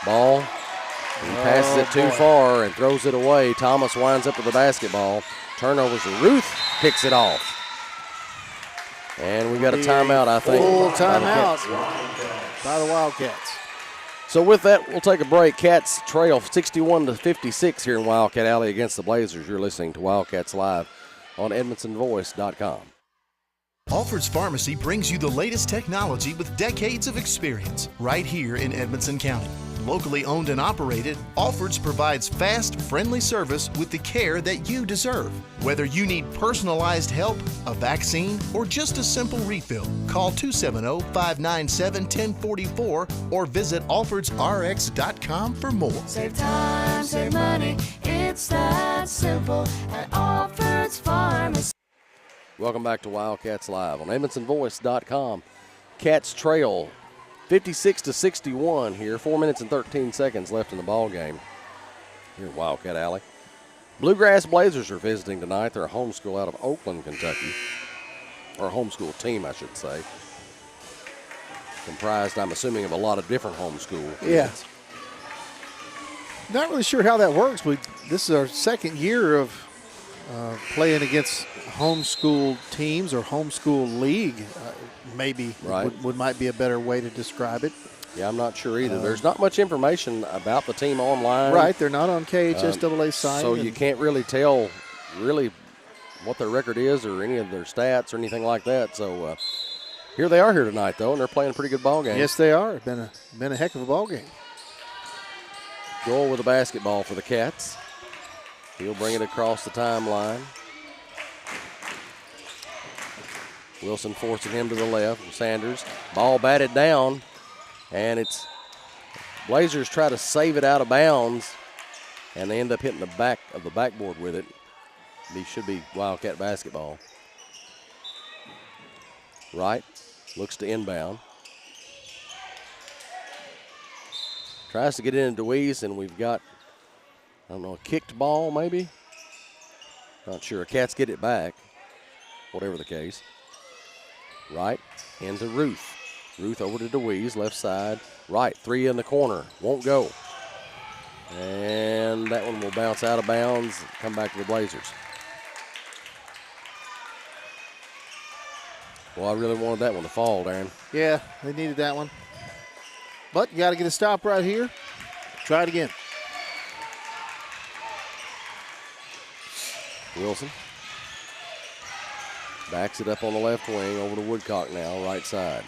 Ball. He passes it too far and throws it away. Thomas winds up with the basketball. Turnovers to Ruth, picks it off. And we got a timeout, I think. Full timeout by the Wildcats. So with that, we'll take a break. Cats trail 61-56 here in Wildcat Alley against the Blazers. You're listening to Wildcats Live on EdmontonVoice.com. Alfred's Pharmacy brings you the latest technology with decades of experience right here in Edmonson County. Locally owned and operated, Alfred's provides fast, friendly service with the care that you deserve. Whether you need personalized help, a vaccine, or just a simple refill, call 270-597-1044 or visit alfordsrx.com for more. Save time, save money, it's that simple at Alfred's Pharmacy. Welcome back to Wildcats Live on EdmontonVoice.com. Cats trail 56-61 here. 4 minutes and 13 seconds left in the ball game. here in Wildcat Alley. Bluegrass Blazers are visiting tonight. They're a homeschool out of Oakland, Kentucky. Or a homeschool team, I should say. Comprised, I'm assuming, of a lot of different homeschool kids. Yeah. Not really sure how that works. This is our second year of playing against homeschool teams or homeschool league, maybe right. might be a better way to describe it. Yeah, I'm not sure either. There's not much information about the team online. Right, they're not on KHSAA site. So you can't really tell really what their record is or any of their stats or anything like that. So here they are here tonight, though, and they're playing a pretty good ball game. Yes, they are. It's been a heck of a ball game. Doyle with a basketball for the Cats. He'll bring it across the timeline. Wilson forcing him to the left. Sanders, ball batted down, and it's Blazers try to save it out of bounds, and they end up hitting the back of the backboard with it. It should be Wildcat basketball. Wright looks to inbound. Tries to get in Deweese, and we've got, I don't know, a kicked ball maybe? Not sure. Cats get it back, whatever the case. Wright into Ruth. Ruth over to Deweese, left side. Wright, three in the corner, won't go. And that one will bounce out of bounds, come back to the Blazers. Well, I really wanted that one to fall, Darren. Yeah, they needed that one. But you got to get a stop right here. Try it again. Wilson backs it up on the left wing over to Woodcock now, right side.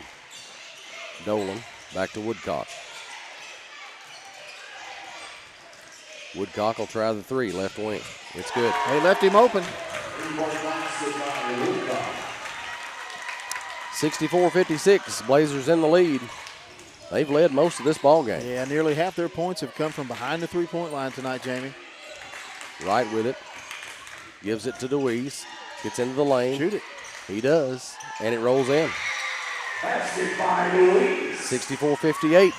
Dolan back to Woodcock. Woodcock will try the three, left wing. It's good. They left him open. 64-56, Blazers in the lead. They've led most of this ball game. Yeah, nearly half their points have come from behind the three-point line tonight, Jamie. Right with it. Gives it to Deweese. Gets into the lane. Shoot it. He does, and it rolls in. Basket by Deweese. 64-58.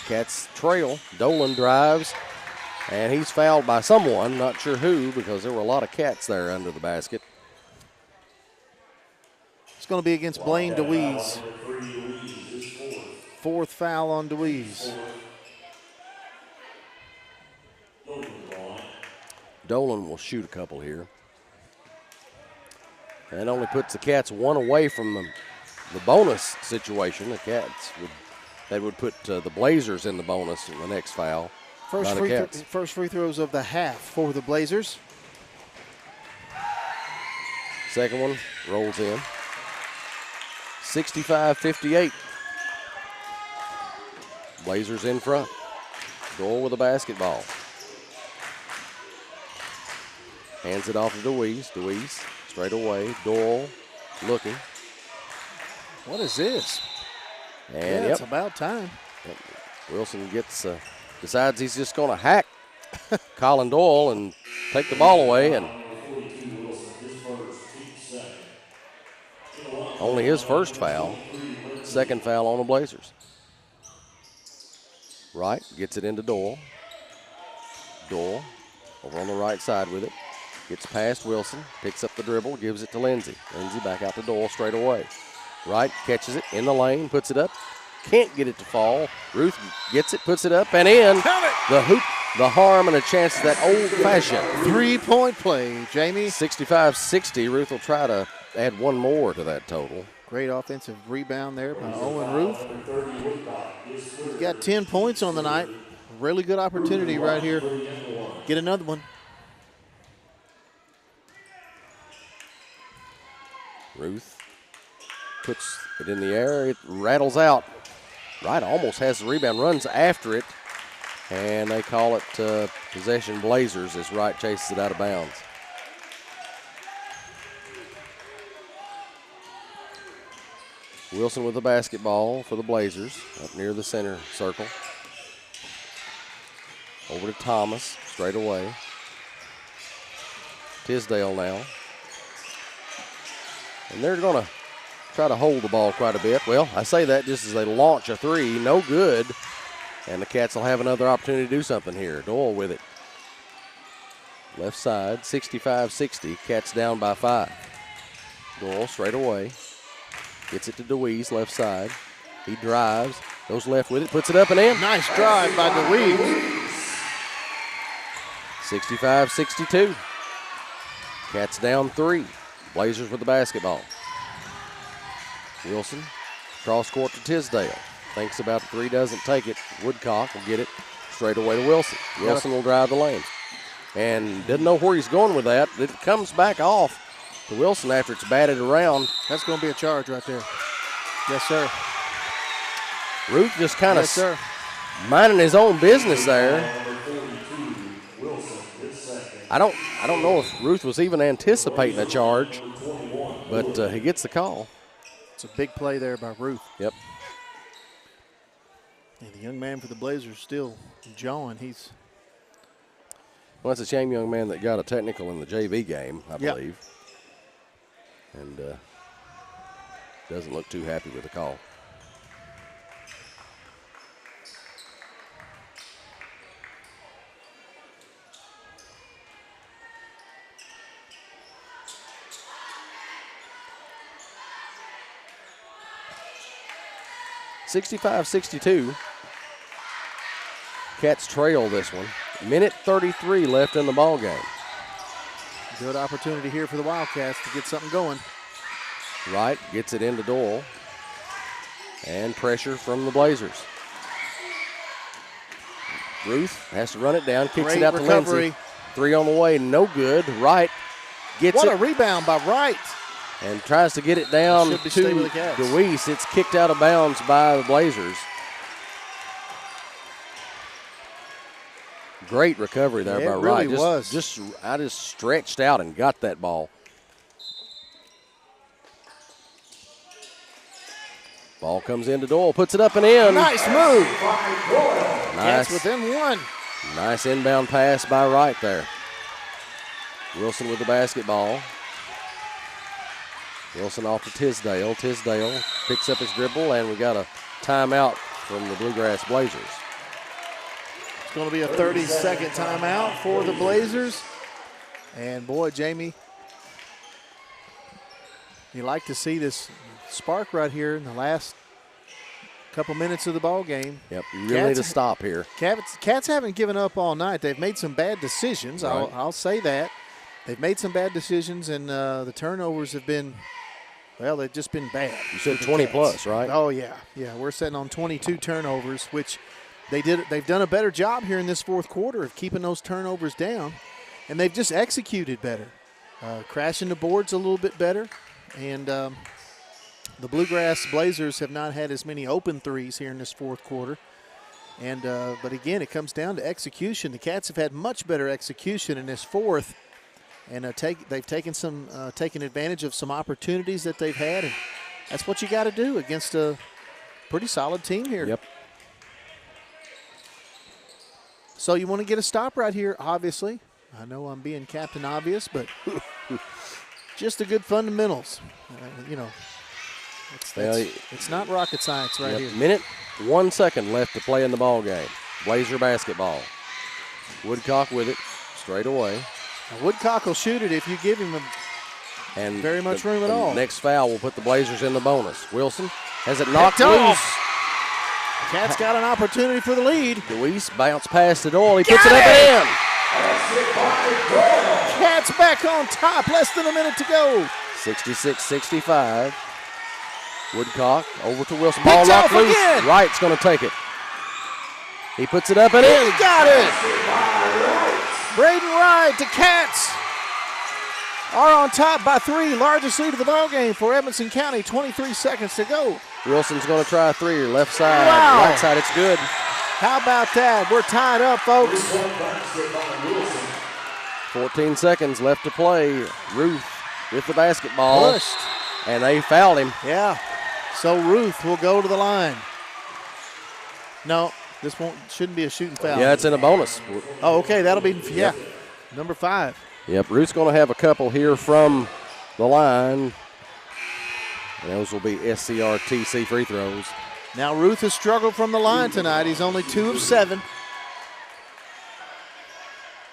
Cats trail. Dolan drives, and he's fouled by someone. Not sure who, because there were a lot of Cats there under the basket. It's going to be against Blaine Deweese. Fourth foul on Deweese. Dolan will shoot a couple here. That only puts the Cats one away from the bonus situation. The Cats would put the Blazers in the bonus in the next foul. First free throws of the half for the Blazers. Second one rolls in. 65-58. Blazers in front. Doyle with a basketball. Hands it off to Deweese. Deweese straight away. Doyle looking. What is this? And it's about time. Wilson decides he's just going to hack Colin Doyle and take the ball away, and only his first foul. Second foul on the Blazers. Wright gets it into Doyle. Doyle over on the right side with it. Gets past Wilson, picks up the dribble, gives it to Lindsey. Lindsey back out to Doyle straight away. Wright catches it in the lane, puts it up. Can't get it to fall. Ruth gets it, puts it up, and in. The hoop, the harm, and a chance at that old-fashioned 3-point play, Jamie. 65-60. Ruth will try to add one more to that total. Great offensive rebound there by Owen Ruth. He's got 10 points on the night. Really good opportunity right here. Get another one. Ruth puts it in the air. It rattles out. Wright almost has the rebound, runs after it, and they call it possession Blazers as Wright chases it out of bounds. Wilson with the basketball for the Blazers up near the center circle. Over to Thomas, straight away. Tisdale now. And they're going to try to hold the ball quite a bit. Well, I say that just as they launch a three, no good. And the Cats will have another opportunity to do something here. Doyle with it. left side, 65-60. Cats down by 5. Doyle straight away. Gets it to DeWeese, left side. He drives, goes left with it, puts it up and in. Nice drive by DeWeese. 65-62. Cats down 3. Blazers with the basketball. Wilson, cross court to Tisdale. Thinks about the 3, doesn't take it. Woodcock will get it straight away to Wilson. Wilson will drive the lane. And doesn't know where he's going with that. It comes back off to Wilson after it's batted around. That's going to be a charge right there. Yes, sir. Ruth just kind of minding his own business there. I don't know if Ruth was even anticipating a charge, but he gets the call. It's a big play there by Ruth. Yep. And the young man for the Blazers still jawing. Well, it's a shame, young man, that got a technical in the JV game, I believe. And doesn't look too happy with the call. (65-62). Cats trail this one. Minute 33 left in the ball game. Good opportunity here for the Wildcats to get something going. Wright gets it into Doyle. And pressure from the Blazers. Ruth has to run it down, kicks it out to Lindsay. 3 on the way, no good. Wright gets it. What a rebound by Wright. And tries to get it down to DeWeese. It's kicked out of bounds by the Blazers. Great recovery there by Wright. It really was. I just stretched out and got that ball. Ball comes into Doyle, puts it up and in. Nice move. Nice. That's within 1. Nice inbound pass by Wright there. Wilson with the basketball. Wilson off to Tisdale. Tisdale picks up his dribble, and we got a timeout from the Bluegrass Blazers. It's going to be a 30-second timeout for the Blazers. And boy, Jamie, you like to see this spark right here in the last couple minutes of the ball game. Yep, you really need to stop here. Cats haven't given up all night. They've made some bad decisions. Right. I'll say that. They've made some bad decisions, and the turnovers have been, well, they've just been bad. You said 20 plus, right? Oh, yeah. Yeah, we're sitting on 22 turnovers, which they've done a better job here in this fourth quarter of keeping those turnovers down, and they've just executed better, crashing the boards a little bit better. And the Bluegrass Blazers have not had as many open threes here in this fourth quarter. And but again, it comes down to execution. The Cats have had much better execution in this fourth, and they've taken advantage of some opportunities that they've had, and that's what you got to do against a pretty solid team here. Yep. So you want to get a stop right here, obviously. I know I'm being Captain Obvious, but just the good fundamentals. It's not rocket science right here. Minute 1 second left to play in the ball game. Blazer basketball. Woodcock with it straight away. Now Woodcock will shoot it if you give him very much room at all. Next foul will put the Blazers in the bonus. Wilson has it knocked loose. Cats got an opportunity for the lead. DeWeese bounce past the Doyle. He puts it up and in. Cats back on top. Less than a minute to go. 66-65. Woodcock over to Wilson. Ball knocked loose. Again. Wright's going to take it. He puts it up and in. He got it. Braden Wright. The Cats are on top by 3. Largest lead of the ball game for Edmonson County. 23 seconds to go. Wilson's going to try a 3. Left side. Wow. Right side. It's good. How about that? We're tied up, folks. 14 seconds left to play. Ruth with the basketball. Pushed. And they fouled him. Yeah. So Ruth will go to the line. No, this shouldn't be a shooting foul. Yeah, it's in a bonus. Oh, okay. That'll be, number 5. Yep, Ruth's going to have a couple here from the line. And those will be SCRTC free throws. Now Ruth has struggled from the line tonight. He's only 2 of 7.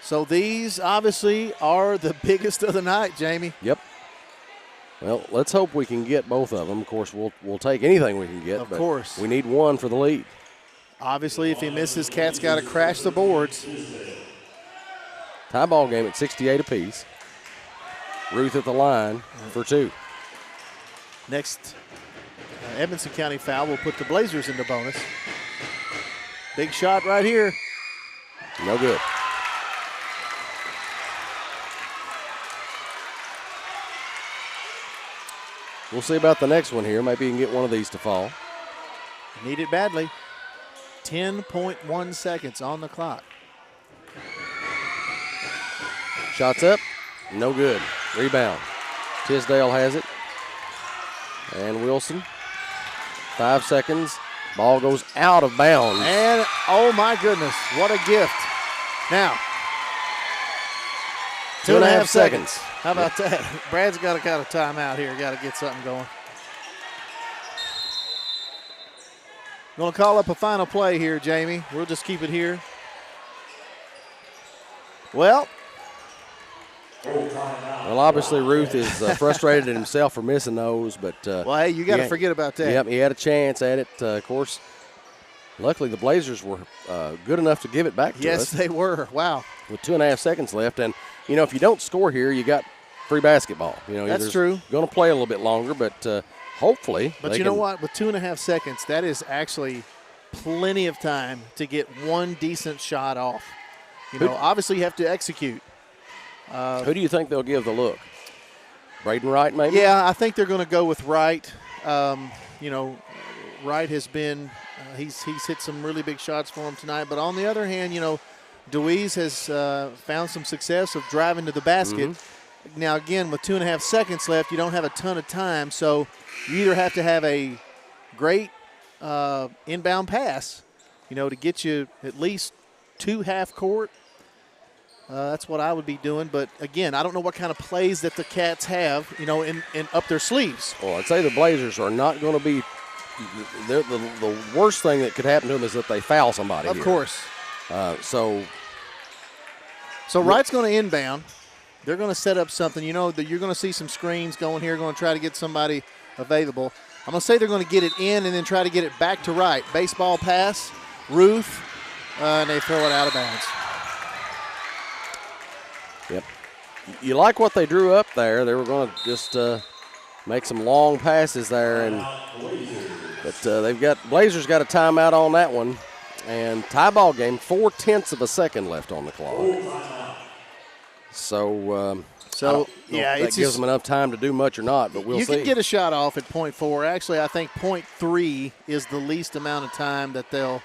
So these obviously are the biggest of the night, Jamie. Yep. Well, let's hope we can get both of them. Of course, we'll take anything we can get. Of course. We need one for the lead. Obviously, if he misses, Cat's got to crash the boards. Tie ball game at 68 apiece. Ruth at the line for 2. Next Edmonson County foul will put the Blazers into bonus. Big shot right here. No good. We'll see about the next one here. Maybe you can get one of these to fall. Need it badly. 10.1 seconds on the clock. Shots up. No good. Rebound. Tisdale has it. And Wilson. 5 seconds. Ball goes out of bounds. And, oh my goodness, what a gift. Now, 2.5 seconds. How about that? Brad's got to kind of timeout here. Got to get something going. Going to call up a final play here, Jamie. We'll just keep it here. Well, obviously Ruth is frustrated at himself for missing those, but well, hey, you got to forget about that. Yep, he had a chance at it. Of course, luckily the Blazers were good enough to give it back to us. Yes, they were. Wow. With 2.5 seconds left, and if you don't score here, you got free basketball. That's true. Going to play a little bit longer, but hopefully. But you know what? With 2.5 seconds, that is actually plenty of time to get one decent shot off. Obviously you have to execute. Who do you think they'll give the look? Braden Wright, maybe? Yeah, I think they're going to go with Wright. Wright has been he's hit some really big shots for him tonight. But on the other hand, Deweese has found some success of driving to the basket. Mm-hmm. Now, again, with 2.5 seconds left, you don't have a ton of time. So you either have to have a great inbound pass, to get you at least 2 half court. That's what I would be doing. But, again, I don't know what kind of plays that the Cats have, in up their sleeves. Well, I'd say the Blazers are not going to be the worst thing that could happen to them is that they foul somebody. Of course. So Wright's going to inbound. They're going to set up something. That you're going to see some screens going here, going to try to get somebody available. I'm going to say they're going to get it in and then try to get it back to Wright. Baseball pass, Ruth, and they throw it out of bounds. Yep. You like what they drew up there. They were going to just make some long passes there, but Blazers got a timeout on that one, and tie ball game. 0.4 of a second left on the clock. So yeah, it gives them enough time to do much or not, but we'll see. You can get a shot off at 0.4. Actually, I think 0.3 is the least amount of time that they'll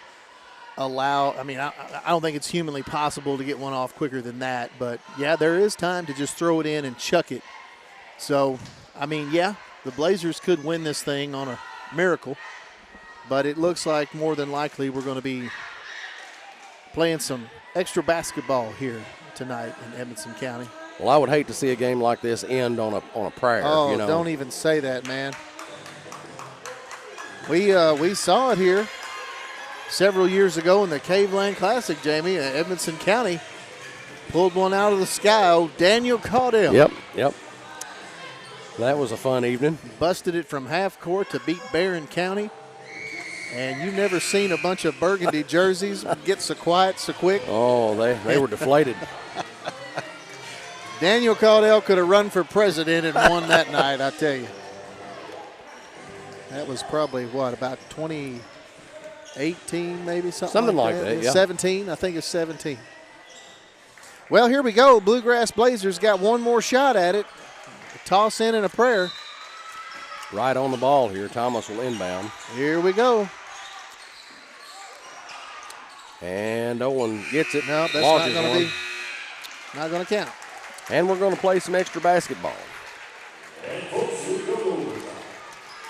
allow. I mean, I don't think it's humanly possible to get one off quicker than that, but yeah, there is time to just throw it in and chuck it. So, I mean, yeah, the Blazers could win this thing on a miracle, but it looks like more than likely we're going to be playing some extra basketball here tonight in Edmonson County. Well, I would hate to see a game like this end on a prayer. Oh, don't even say that, man. We saw it here several years ago in the Caveland Classic, Jamie. Edmonson County pulled one out of the sky. Oh, Daniel Caudell. Yep. That was a fun evening. Busted it from half court to beat Barron County. And you've never seen a bunch of burgundy jerseys get so quiet so quick. Oh, they were deflated. Daniel Caudell could have run for president and won that night, I tell you. That was probably, about 2018 maybe, something like that. Yeah. 17, I think it's 17. Well, here we go. Bluegrass Blazers got one more shot at it. A toss in and a prayer. Right on the ball here. Thomas will inbound. Here we go. And Owen gets it. No, that's not going to count. And we're going to play some extra basketball.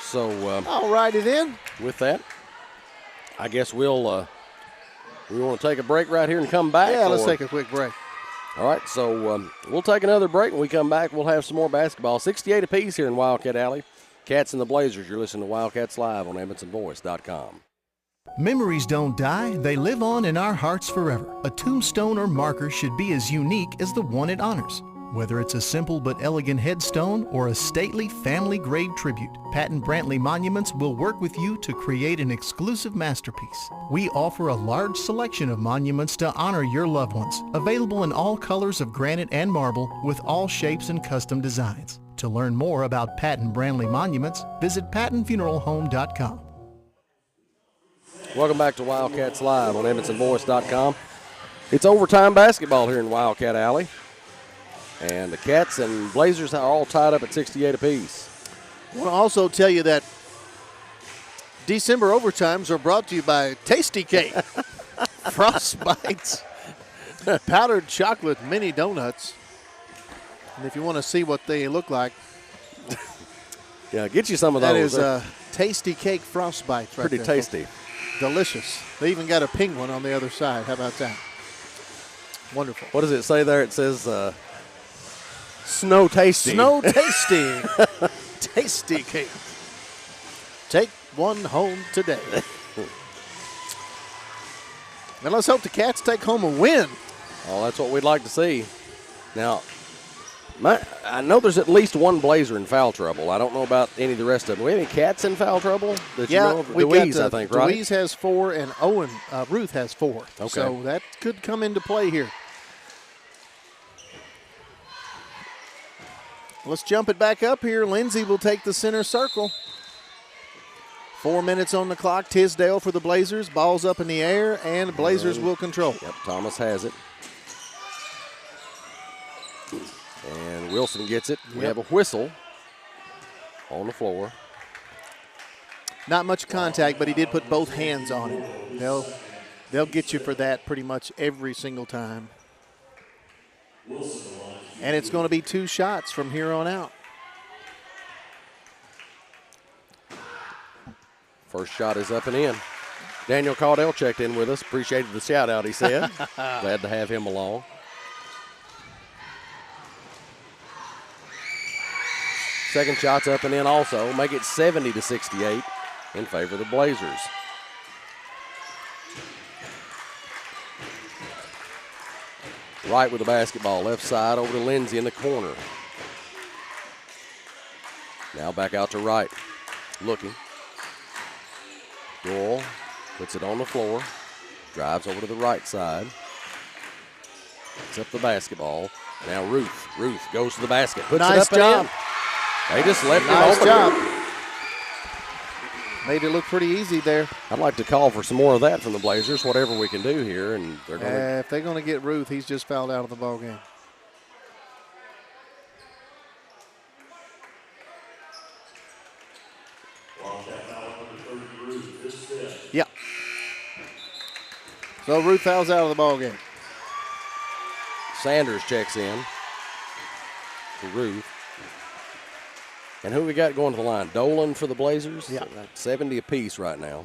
So, all righty then. With that, I guess we want to take a break right here and come back. Yeah, let's take a quick break. All right, so we'll take another break. When we come back, we'll have some more basketball. 68 apiece here in Wildcat Alley. Cats and the Blazers. You're listening to Wildcats Live on EdmontonVoice.com. Memories don't die, they live on in our hearts forever. A tombstone or marker should be as unique as the one it honors. Whether it's a simple but elegant headstone or a stately family grave tribute, Patton Brantley Monuments will work with you to create an exclusive masterpiece. We offer a large selection of monuments to honor your loved ones, available in all colors of granite and marble with all shapes and custom designs. To learn more about Patton Brantley Monuments, visit pattonfuneralhome.com. Welcome back to Wildcats Live on EvanstonVoice.com. It's overtime basketball here in Wildcat Alley. And the Cats and Blazers are all tied up at 68 apiece. I want to also tell you that December overtimes are brought to you by Tasty Cake, Frostbites, powdered chocolate mini donuts. And if you want to see what they look like, yeah, get you some of those. That is Tasty Cake Frostbites right pretty there. Tasty. Delicious. They even got a penguin on the other side. How about that? Wonderful. What does it say there? It says Snow Tasty. Snow Tasty. Tasty Cake. Take one home today. And let's hope the Cats take home a win. Oh, that's what we'd like to see. Now, I know there's at least one Blazer in foul trouble. I don't know about any of the rest of them. We have any Cats in foul trouble? That you know of? Deweese, I think, right? Deweese has 4, and Ruth has 4. Okay. So that could come into play here. Let's jump it back up here. Lindsay will take the center circle. 4 minutes on the clock. Tisdale for the Blazers. Ball's up in the air, and Blazers will control. Yep, Thomas has it. And Wilson gets it. We have a whistle on the floor. Not much contact, but he did put both hands on it. They'll get you for that pretty much every single time. And it's going to be 2 shots from here on out. First shot is up and in. Daniel Caudell checked in with us. Appreciated the shout out, he said. Glad to have him along. Second shot's up and in also. Make it 70-68 in favor of the Blazers. Wright with the basketball, left side over to Lindsay in the corner. Now back out to Wright, looking. Doyle puts it on the floor, drives over to the right side. Picks up the basketball. Now Ruth goes to the basket, puts nice it up job. and in. They just left nice it open. Job. Made it look pretty easy there. I'd like to call for some more of that from the Blazers, whatever we can do here. And they're going to. If they're going to get Ruth, he's just fouled out of the ball game. Yeah. So Ruth fouls out of the ball game. Sanders checks in for Ruth. And who we got going to the line? Dolan for the Blazers? Yeah. 70 apiece right now.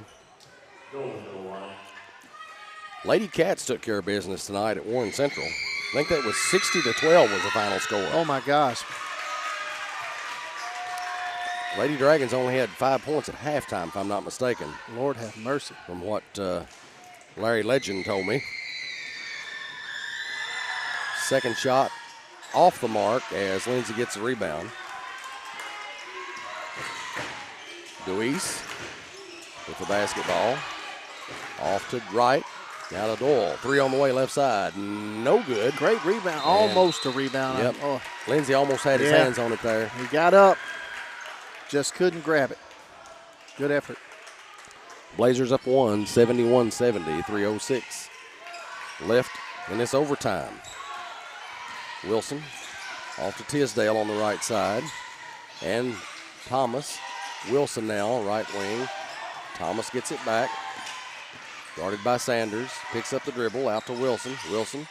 Lady Cats took care of business tonight at Warren Central. I think that was 60-12 was the final score. Oh, my gosh. Lady Dragons only had 5 points at halftime, if I'm not mistaken. Lord have mercy. From what Larry Legend told me. Second shot off the mark as Lindsay gets the rebound. Deweese with the basketball. Off to Wright. Now to Doyle. 3 on the way, left side. No good. Great rebound. Almost a rebound. Yep. Oh. Lindsay almost had his hands on it there. He got up. Just couldn't grab it. Good effort. Blazers up 1, 71-70, 3:06 left in this overtime. Wilson off to Tisdale on the right side. And Thomas. Wilson now, right wing. Thomas gets it back. Guarded by Sanders. Picks up the dribble out to Wilson. Wilson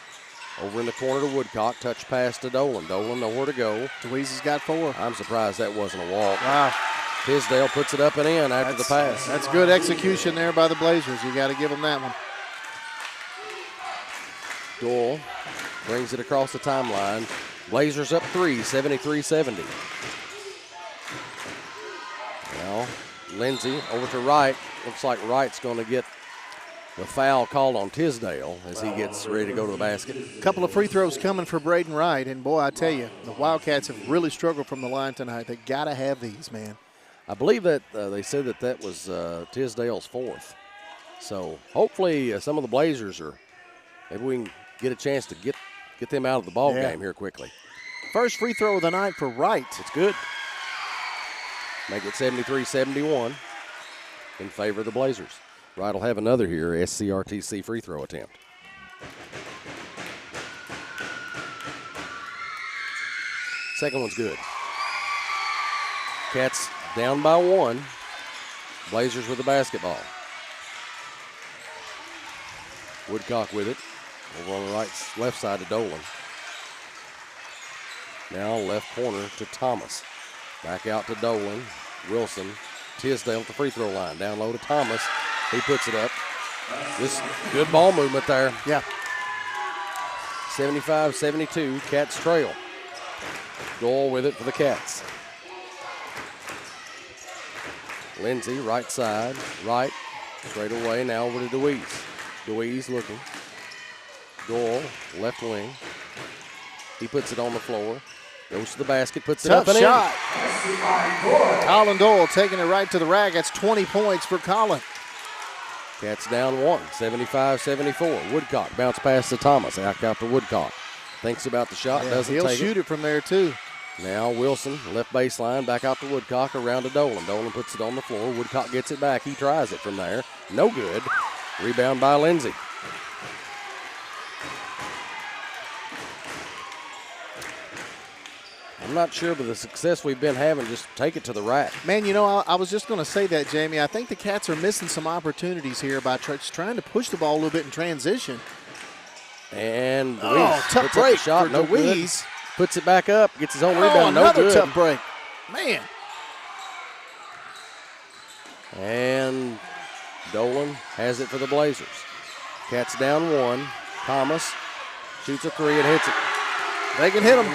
over in the corner to Woodcock. Touch pass to Dolan. Dolan nowhere to go. Deweese has got 4. I'm surprised that wasn't a walk. Wow. Tisdale puts it up and in after the pass. That's good execution there by the Blazers. You got to give them that one. Doyle brings it across the timeline. Blazers up 3, 73-70. Now, Lindsay over to Wright. Looks like Wright's going to get The foul called on Tisdale as he gets ready to go to the basket. A couple of free throws coming for Braden Wright, and boy, I tell you, the Wildcats have really struggled from the line tonight. They got to have these, man. I believe that they said that was Tisdale's fourth. So hopefully some of the Blazers maybe we can get a chance to get them out of the ball game here quickly. First free throw of the night for Wright. It's good. Make it 73-71 in favor of the Blazers. Wright will have another here, SCRTC free throw attempt. Second one's good. Cats down by 1. Blazers with the basketball. Woodcock with it. Over on the left side to Dolan. Now left corner to Thomas. Back out to Dolan. Wilson. Tisdale at the free throw line. Down low to Thomas. He puts it up. This good ball movement there. Yeah. 75-72. Cats trail. Doyle with it for the Cats. Lindsay, right side. Right. Straight away. Now over to DeWeese. DeWeese looking. Doyle, left wing. He puts it on the floor. Goes to the basket, puts it up and shot. Colin Doyle taking it right to the rack. That's 20 points for Colin. Cats down 1, 75-74. Woodcock bounce pass to Thomas. Back out to Woodcock. Thinks about the shot, doesn't take it. He'll shoot it from there too. Now Wilson, left baseline, back out to Woodcock, around to Dolan. Dolan puts it on the floor. Woodcock gets it back. He tries it from there. No good. Rebound by Lindsay. I'm not sure, but the success we've been having, just take it to the rack. Man, you know, I was just going to say that, Jamie. I think the Cats are missing some opportunities here by trying to push the ball a little bit in transition. And tough break shot, no good. Puts it back up, gets his own rebound, no another good. Tough break. Man. And Dolan has it for the Blazers. Cats down 1. Thomas shoots a 3 and hits it. They can hit him.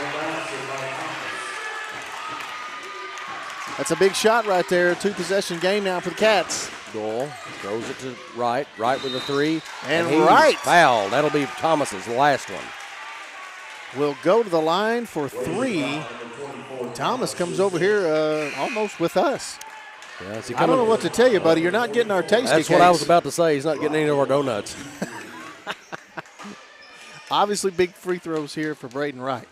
That's a big shot right there. 2-possession game now for the Cats. Doyle throws it to Wright. Wright with a 3. And he's Wright fouled. That'll be Thomas's last one. Will go to the line for 3. Thomas comes over here almost with us. Yeah, I don't know what to tell you, buddy. You're not getting our tasty That's cakes. what I was about to say. He's not getting any of our donuts. Obviously, big free throws here for Braden Wright.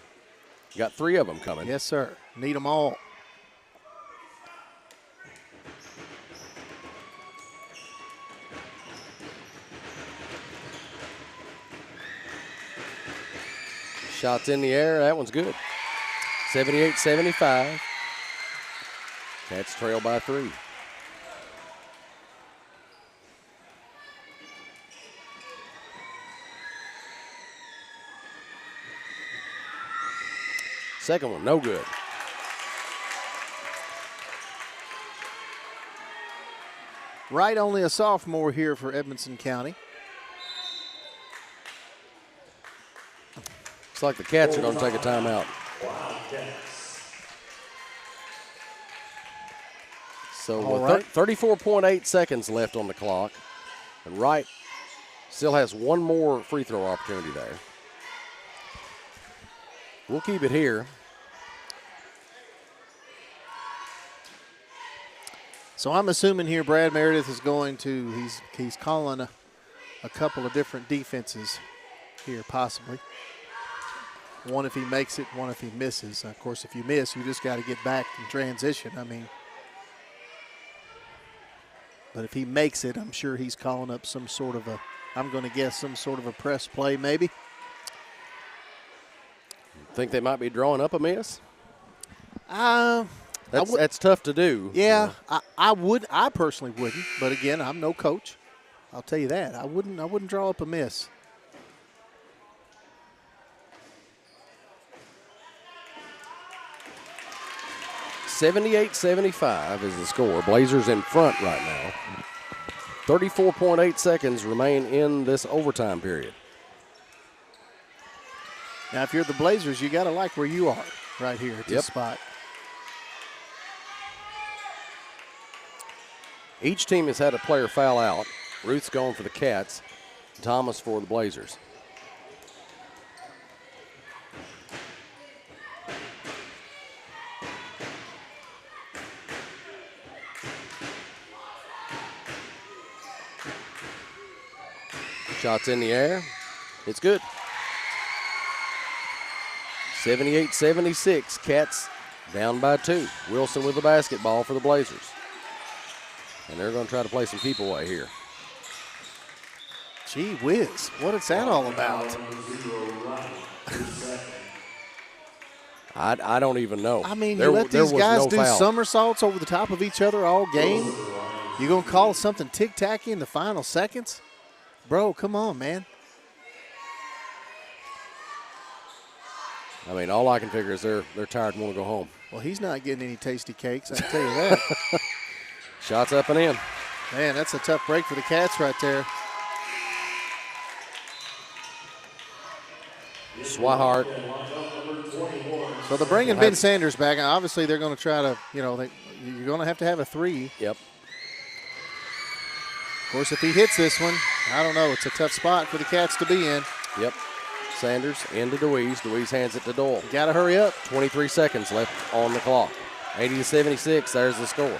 Got 3 of them coming. Yes, sir. Need them all. Shots in the air. That one's good. 78-75. Cats trail by 3. Second one, no good. Wright only a sophomore here for Edmonson County. Looks like the Cats are going to take a timeout. So with 34.8 seconds left on the clock, and Wright still has one more free throw opportunity there. We'll keep it here. So I'm assuming here Brad Meredith is going to, he's calling a couple of different defenses here possibly. One if he makes it, one if he misses. Of course, if you miss, you just got to get back in transition. I mean, but if he makes it, I'm sure he's calling up some sort of a, I'm going to guess some sort of a press play maybe. Think they might be drawing up a miss? That's tough to do. Yeah, I personally wouldn't. But again, I'm no coach. I'll tell you that. I wouldn't draw up a miss. $78-75 is the score. Blazers in front right now. 34.8 seconds remain in this overtime period. Now, if you're the Blazers, you got to like where you are right here at this spot. Each team has had a player foul out. Ruth's going for the Cats. Thomas for the Blazers. Shots in the air. It's good. 78-76. Cats down by 2. Wilson with the basketball for the Blazers. And they're going to try to play some keep away here. Gee whiz, what is that all about? I don't even know. I mean, you let these guys do somersaults over the top of each other all game? You going to call something tic-tacky in the final seconds? Bro, come on, man. I mean, all I can figure is they're tired and want to go home. Well, he's not getting any tasty cakes, I can tell you that. Shots up and in. Man, that's a tough break for the Cats right there. Swihart. So they're bringing Ben Sanders back. Obviously, they're going to try to, you're going to have a 3. Yep. Of course, if he hits this one, I don't know. It's a tough spot for the Cats to be in. Yep. Sanders into DeWeese. DeWeese hands it to Doyle. Got to hurry up. 23 seconds left on the clock. 80-76. There's the score.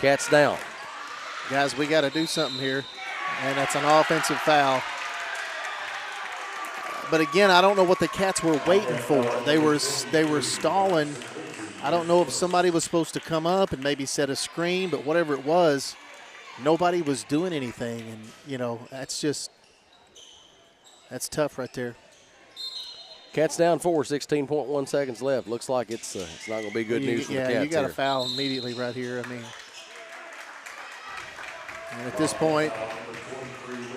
Cats down. Guys, we got to do something here, and that's an offensive foul. But again, I don't know what the Cats were waiting for. They were stalling. I don't know if somebody was supposed to come up and maybe set a screen, but whatever it was, nobody was doing anything. And, that's tough right there. Cats down 4, 16.1 seconds left. Looks like it's not going to be good news for the Cats. Yeah, you got here. to foul immediately right here. I mean, and at this point,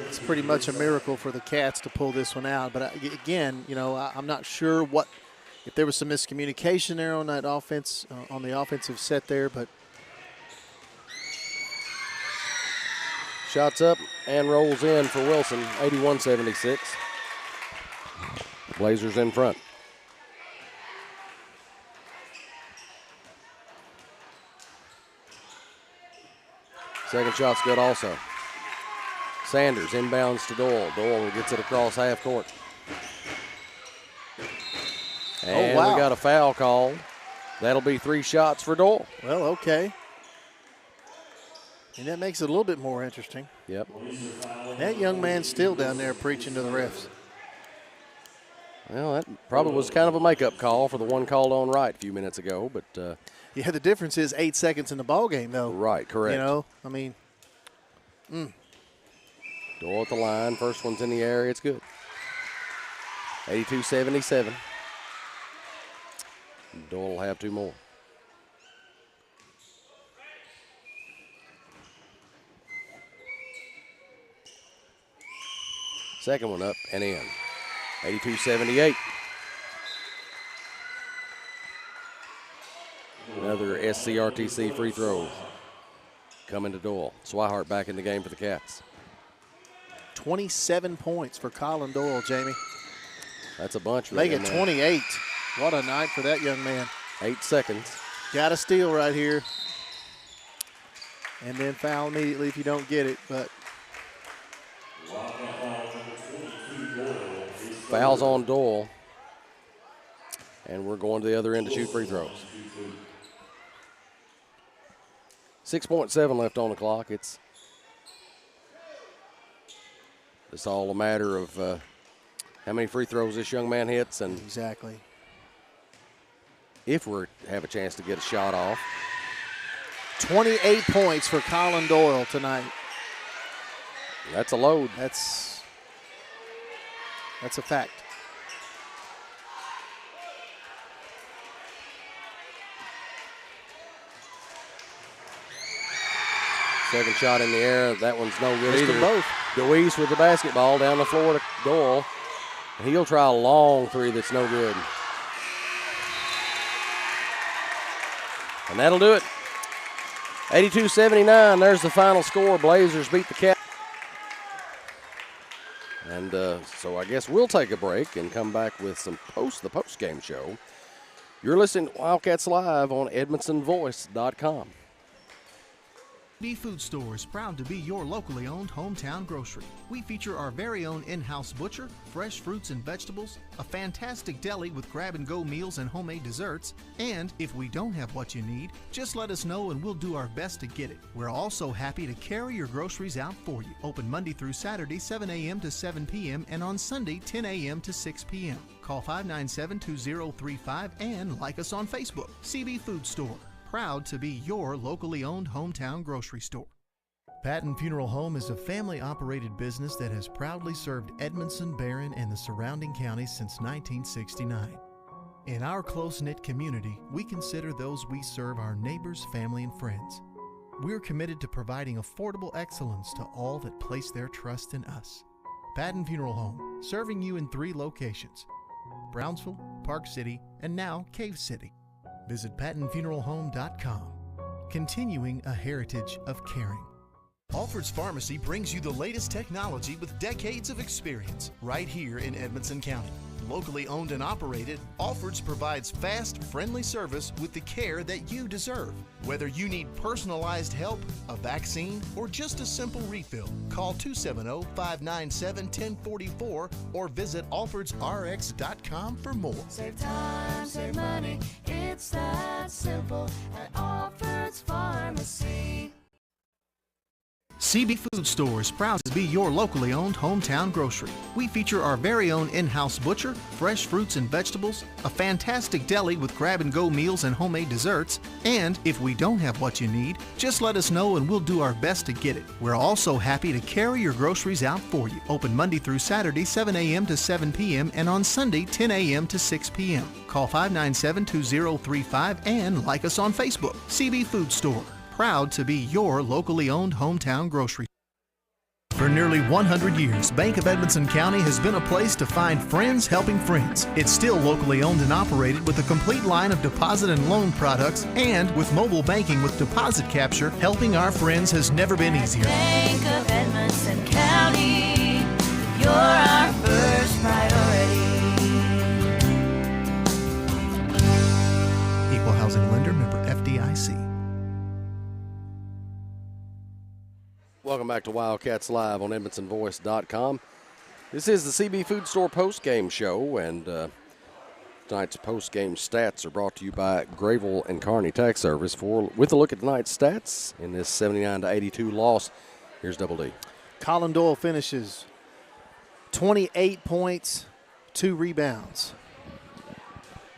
it's pretty much a miracle for the Cats to pull this one out. But again, I'm not sure if there was some miscommunication there on that offense, on the offensive set there. But shots up and rolls in for Wilson, 81-76. Blazers in front. Second shot's good also. Sanders inbounds to Doyle. Doyle gets it across half court. And we got a foul called. That'll be 3 shots for Doyle. Well, okay. And that makes it a little bit more interesting. Yep. That young man's still down there preaching to the refs. Well, that probably was kind of a makeup call for the one called on right a few minutes ago, but yeah, the difference is 8 seconds in the ball game, though. Right, correct. I mean. Doyle at the line. First one's in the air. It's good. 82-77. Doyle will have 2 more. Second one up and in. 82-78. Another SCRTC free throw coming to Doyle. Swihart back in the game for the Cats. 27 points for Colin Doyle, Jamie. That's a bunch. Make it 28. What a night for that young man. 8 seconds. Got a steal right here. And then foul immediately if you don't get it. But fouls on Doyle. And we're going to the other end to shoot free throws. 6.7 left on the clock. It's all a matter of how many free throws this young man hits, and exactly if we have a chance to get a shot off. 28 points for Colin Doyle tonight. That's a load. That's a fact. Second shot in the air. That one's no good either. Both. DeWeese with the basketball down the floor to Doyle. He'll try a long 3 that's no good. And that'll do it. 82-79. There's the final score. Blazers beat the Cats. And so I guess we'll take a break and come back with the post-game show. You're listening to Wildcats Live on EdmontonVoice.com. CB Food Store is proud to be your locally owned hometown grocery. We feature our very own in-house butcher, fresh fruits and vegetables, a fantastic deli with grab-and-go meals and homemade desserts, and if we don't have what you need, just let us know and we'll do our best to get it. We're also happy to carry your groceries out for you. Open Monday through Saturday, 7 a.m. to 7 p.m. and on Sunday, 10 a.m. to 6 p.m. Call 597-2035 and like us on Facebook. CB Food Store, proud to be your locally owned hometown grocery store. Patton Funeral Home is a family-operated business that has proudly served Edmondson, Barron, and the surrounding counties since 1969. In our close-knit community, we consider those we serve our neighbors, family, and friends. We're committed to providing affordable excellence to all that place their trust in us. Patton Funeral Home, serving you in 3 locations: Brownsville, Park City, and now Cave City. Visit PattonFuneralHome.com, continuing a heritage of caring. Alfred's Pharmacy brings you the latest technology with decades of experience right here in Edmonson County. Locally owned and operated, Alfred's provides fast, friendly service with the care that you deserve. Whether you need personalized help, a vaccine, or just a simple refill, call 270-597-1044 or visit alfredsrx.com for more. Save time, save money, it's that simple at Alfred's Pharmacy. CB Food Store is proud to be your locally owned hometown grocery. We feature our very own in-house butcher, fresh fruits and vegetables, a fantastic deli with grab-and-go meals and homemade desserts, and if we don't have what you need, just let us know and we'll do our best to get it. We're also happy to carry your groceries out for you. Open Monday through Saturday, 7 a.m. to 7 p.m. and on Sunday, 10 a.m. to 6 p.m. Call 597-2035 and like us on Facebook. CB Food Store, proud to be your locally owned hometown grocery. For nearly 100 years, Bank of Edmonson County has been a place to find friends helping friends. It's still locally owned and operated with a complete line of deposit and loan products, and with mobile banking with deposit capture, helping our friends has never been easier. Bank of Edmonson County, you're our first priority. Equal housing lender, member FDIC. Welcome back to Wildcats Live on EdmonsonVoice.com. This is the CB Food Store postgame show, and tonight's postgame stats are brought to you by Grayville and Kearney Tax Service. With a look at tonight's stats in this 79-82 loss, here's Double D. Colin Doyle finishes 28 points, 2 rebounds.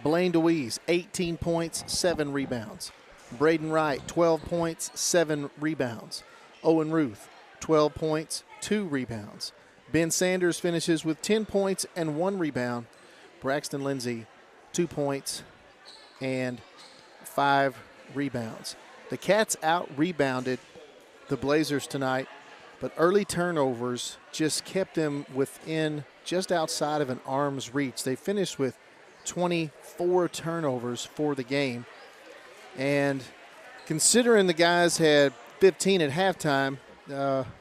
Blaine DeWeese, 18 points, 7 rebounds. Braden Wright, 12 points, 7 rebounds. Owen Ruth, 12 points, 2 rebounds. Ben Sanders finishes with 10 points and 1 rebound. Braxton Lindsay, 2 points and 5 rebounds. The Cats out-rebounded the Blazers tonight, but early turnovers just kept them within, just outside of an arm's reach. They finished with 24 turnovers for the game. And considering the guys had 15 at halftime,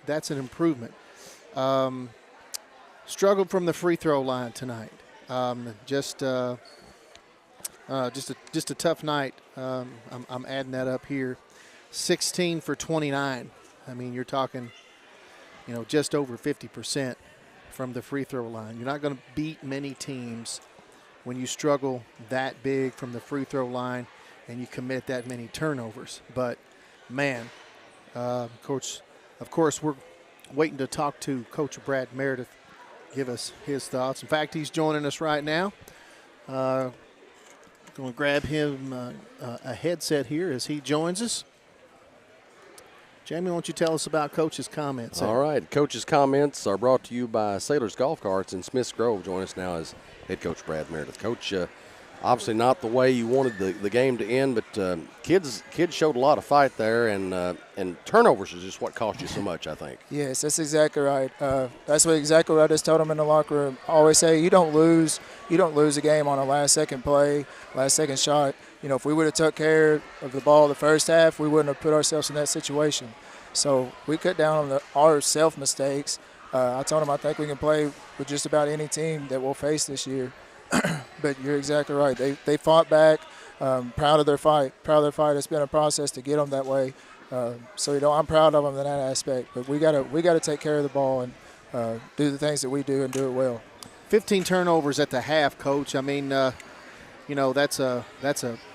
that's an improvement. Struggled from the free throw line tonight. Just a tough night. I'm adding that up here. 16 for 29. I mean, you're talking, just over 50% from the free throw line. You're not going to beat many teams when you struggle that big from the free throw line and you commit that many turnovers. But, man, Coach, of course, we're waiting to talk to Coach Brad Meredith, give us his thoughts. In fact, he's joining us right now. Going to grab him a headset here as he joins us. Jamie, why don't you tell us about Coach's comments? All right. Coach's comments are brought to you by Sailor's Golf Carts in Smiths Grove. Join us now as head coach Brad Meredith. Coach, obviously not the way you wanted the game to end, but kids showed a lot of fight there, and turnovers is just what cost you so much, I think. Yes, that's exactly right. That's exactly what I just told them in the locker room. I always say you don't lose a game on a last-second play, last-second shot. If we would have took care of the ball the first half, we wouldn't have put ourselves in that situation. So we cut down on our self-mistakes. I told them I think we can play with just about any team that we'll face this year. But you're exactly right. They fought back. Proud of their fight. It's been a process to get them that way. So I'm proud of them in that aspect. But we gotta take care of the ball and do the things that we do and do it well. 15 turnovers at the half, Coach. I mean, that's a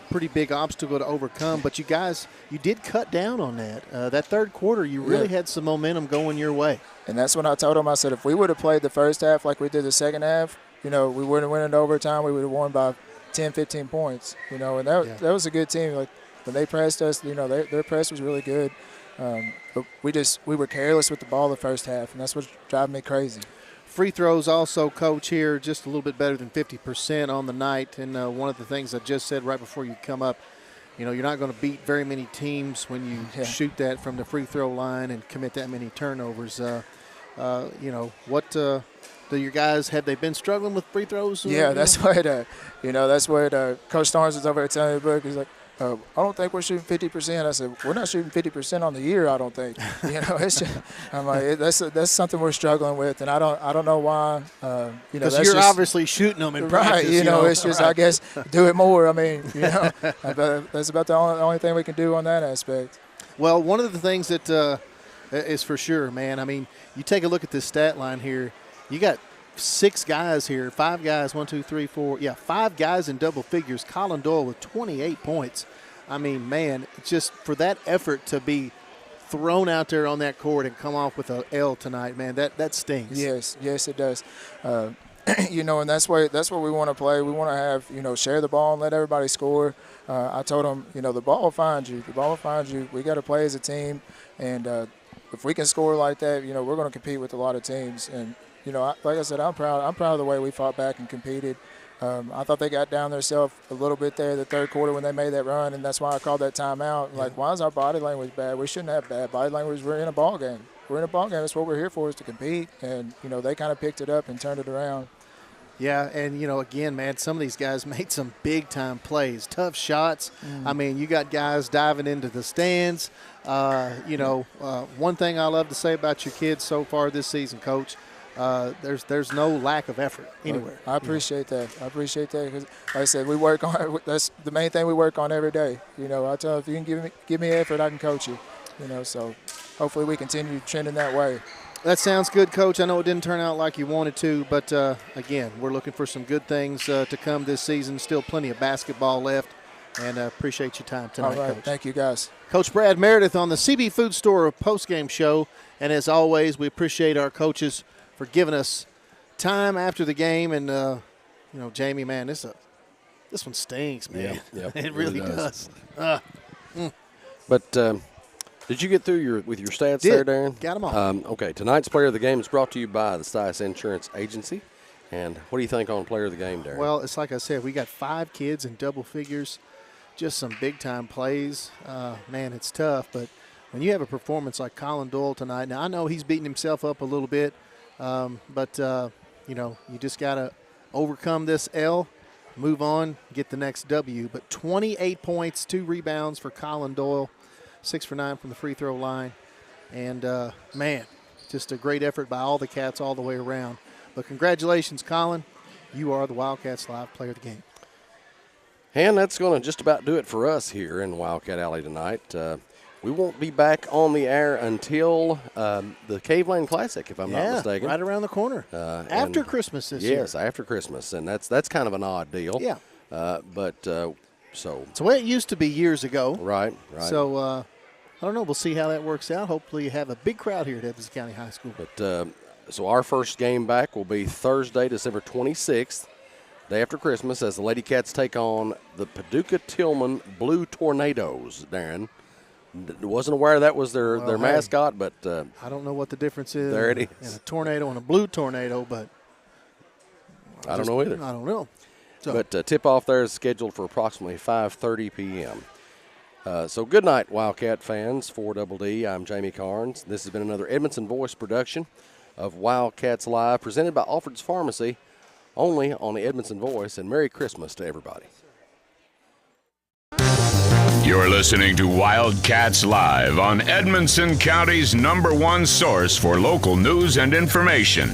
pretty big obstacle to overcome. But you guys, you did cut down on that. That third quarter, you really had some momentum going your way. And that's when I told them, I said, if we would have played the first half like we did the second half, we wouldn't have won in overtime. We would have won by 10, 15 points. And that was a good team. Like when they pressed us, their press was really good. But we were careless with the ball the first half, and that's what's driving me crazy. Free throws also, Coach, here just a little bit better than 50% on the night. And one of the things I just said right before you come up, you're not going to beat very many teams when you shoot that from the free throw line and commit that many turnovers. What do your guys, have they been struggling with free throws? Yeah, that's what Coach Starnes is over there telling the book. He's like, I don't think we're shooting 50%. I said, we're not shooting 50% on the year, I don't think. It's just, I'm like, that's something we're struggling with, and I don't know why. Because you're obviously shooting them in practice. Right, it's just, I guess, do it more. I mean, that's about the only thing we can do on that aspect. Well, one of the things that is for sure, man, I mean, you take a look at this stat line here. You got 6 guys here, 5 guys, 1, 2, 3, 4. Yeah, 5 guys in double figures. Colin Doyle with 28 points. I mean, man, just for that effort to be thrown out there on that court and come off with an L tonight, man, that stings. Yes, it does. And that's what we want to play. We want to have, share the ball and let everybody score. I told them, the ball will find you. The ball will find you. We got to play as a team, and if we can score like that, we're going to compete with a lot of teams. And like I said, I'm proud of the way we fought back and competed. I thought they got down themselves a little bit there the third quarter when they made that run, and that's why I called that timeout. Like, why is our body language bad? We shouldn't have bad body language. We're in a ball game. That's what we're here for, is to compete. And, they kind of picked it up and turned it around. Yeah, and, again, man, some of these guys made some big-time plays, tough shots. I mean, you got guys diving into the stands. One thing I love to say about your kids so far this season, Coach, there's no lack of effort anywhere. I appreciate that. Because, like I said, we work on. That's the main thing we work on every day. I tell them, if you can give me effort, I can coach you. So hopefully we continue trending that way. That sounds good, Coach. I know it didn't turn out like you wanted to, but again, we're looking for some good things to come this season. Still plenty of basketball left, and appreciate your time tonight, All right. Coach. Thank you, guys. Coach Brad Meredith on the CB Food Store postgame show, and as always, we appreciate our coaches for giving us time after the game. And, Jamie, man, this one stinks, man. Yeah, it really does. But did you get through with your stats there, Darren? Got them all. Okay, tonight's Player of the Game is brought to you by the Stice Insurance Agency. And what do you think on Player of the Game, Darren? Well, it's like I said, we got 5 kids in double figures, just some big-time plays. Man, it's tough, but when you have a performance like Colin Doyle tonight, now I know he's beating himself up a little bit, but you just got to overcome this L, move on, get the next W. But 28 points, 2 rebounds for Colin Doyle, 6 for 9 from the free throw line. And, man, just a great effort by all the Cats all the way around. But congratulations, Colin. You are the Wildcats Live Player of the Game. And that's going to just about do it for us here in Wildcat Alley tonight. We won't be back on the air until the Cave Lane Classic, if I'm not mistaken. Right around the corner. After Christmas this year. Yes, after Christmas, and that's kind of an odd deal. Yeah. So it's the way it used to be years ago. Right. So, I don't know. We'll see how that works out. Hopefully you have a big crowd here at Edmonds County High School. But so our first game back will be Thursday, December 26th, day after Christmas, as the Lady Cats take on the Paducah-Tillman Blue Tornadoes, Darren. Wasn't aware that was their mascot, but I don't know what the difference is. There it is. In a tornado and a blue tornado, but I don't know either. I don't know. So. But tip-off there is scheduled for approximately 5:30 p.m. So good night, Wildcat fans. For Double D, I'm Jamie Carnes. This has been another Edmondson Voice production of Wildcats Live, presented by Alfred's Pharmacy, only on the Edmondson Voice. And Merry Christmas to everybody. You're listening to Wildcats Live on Edmonson County's #1 source for local news and information.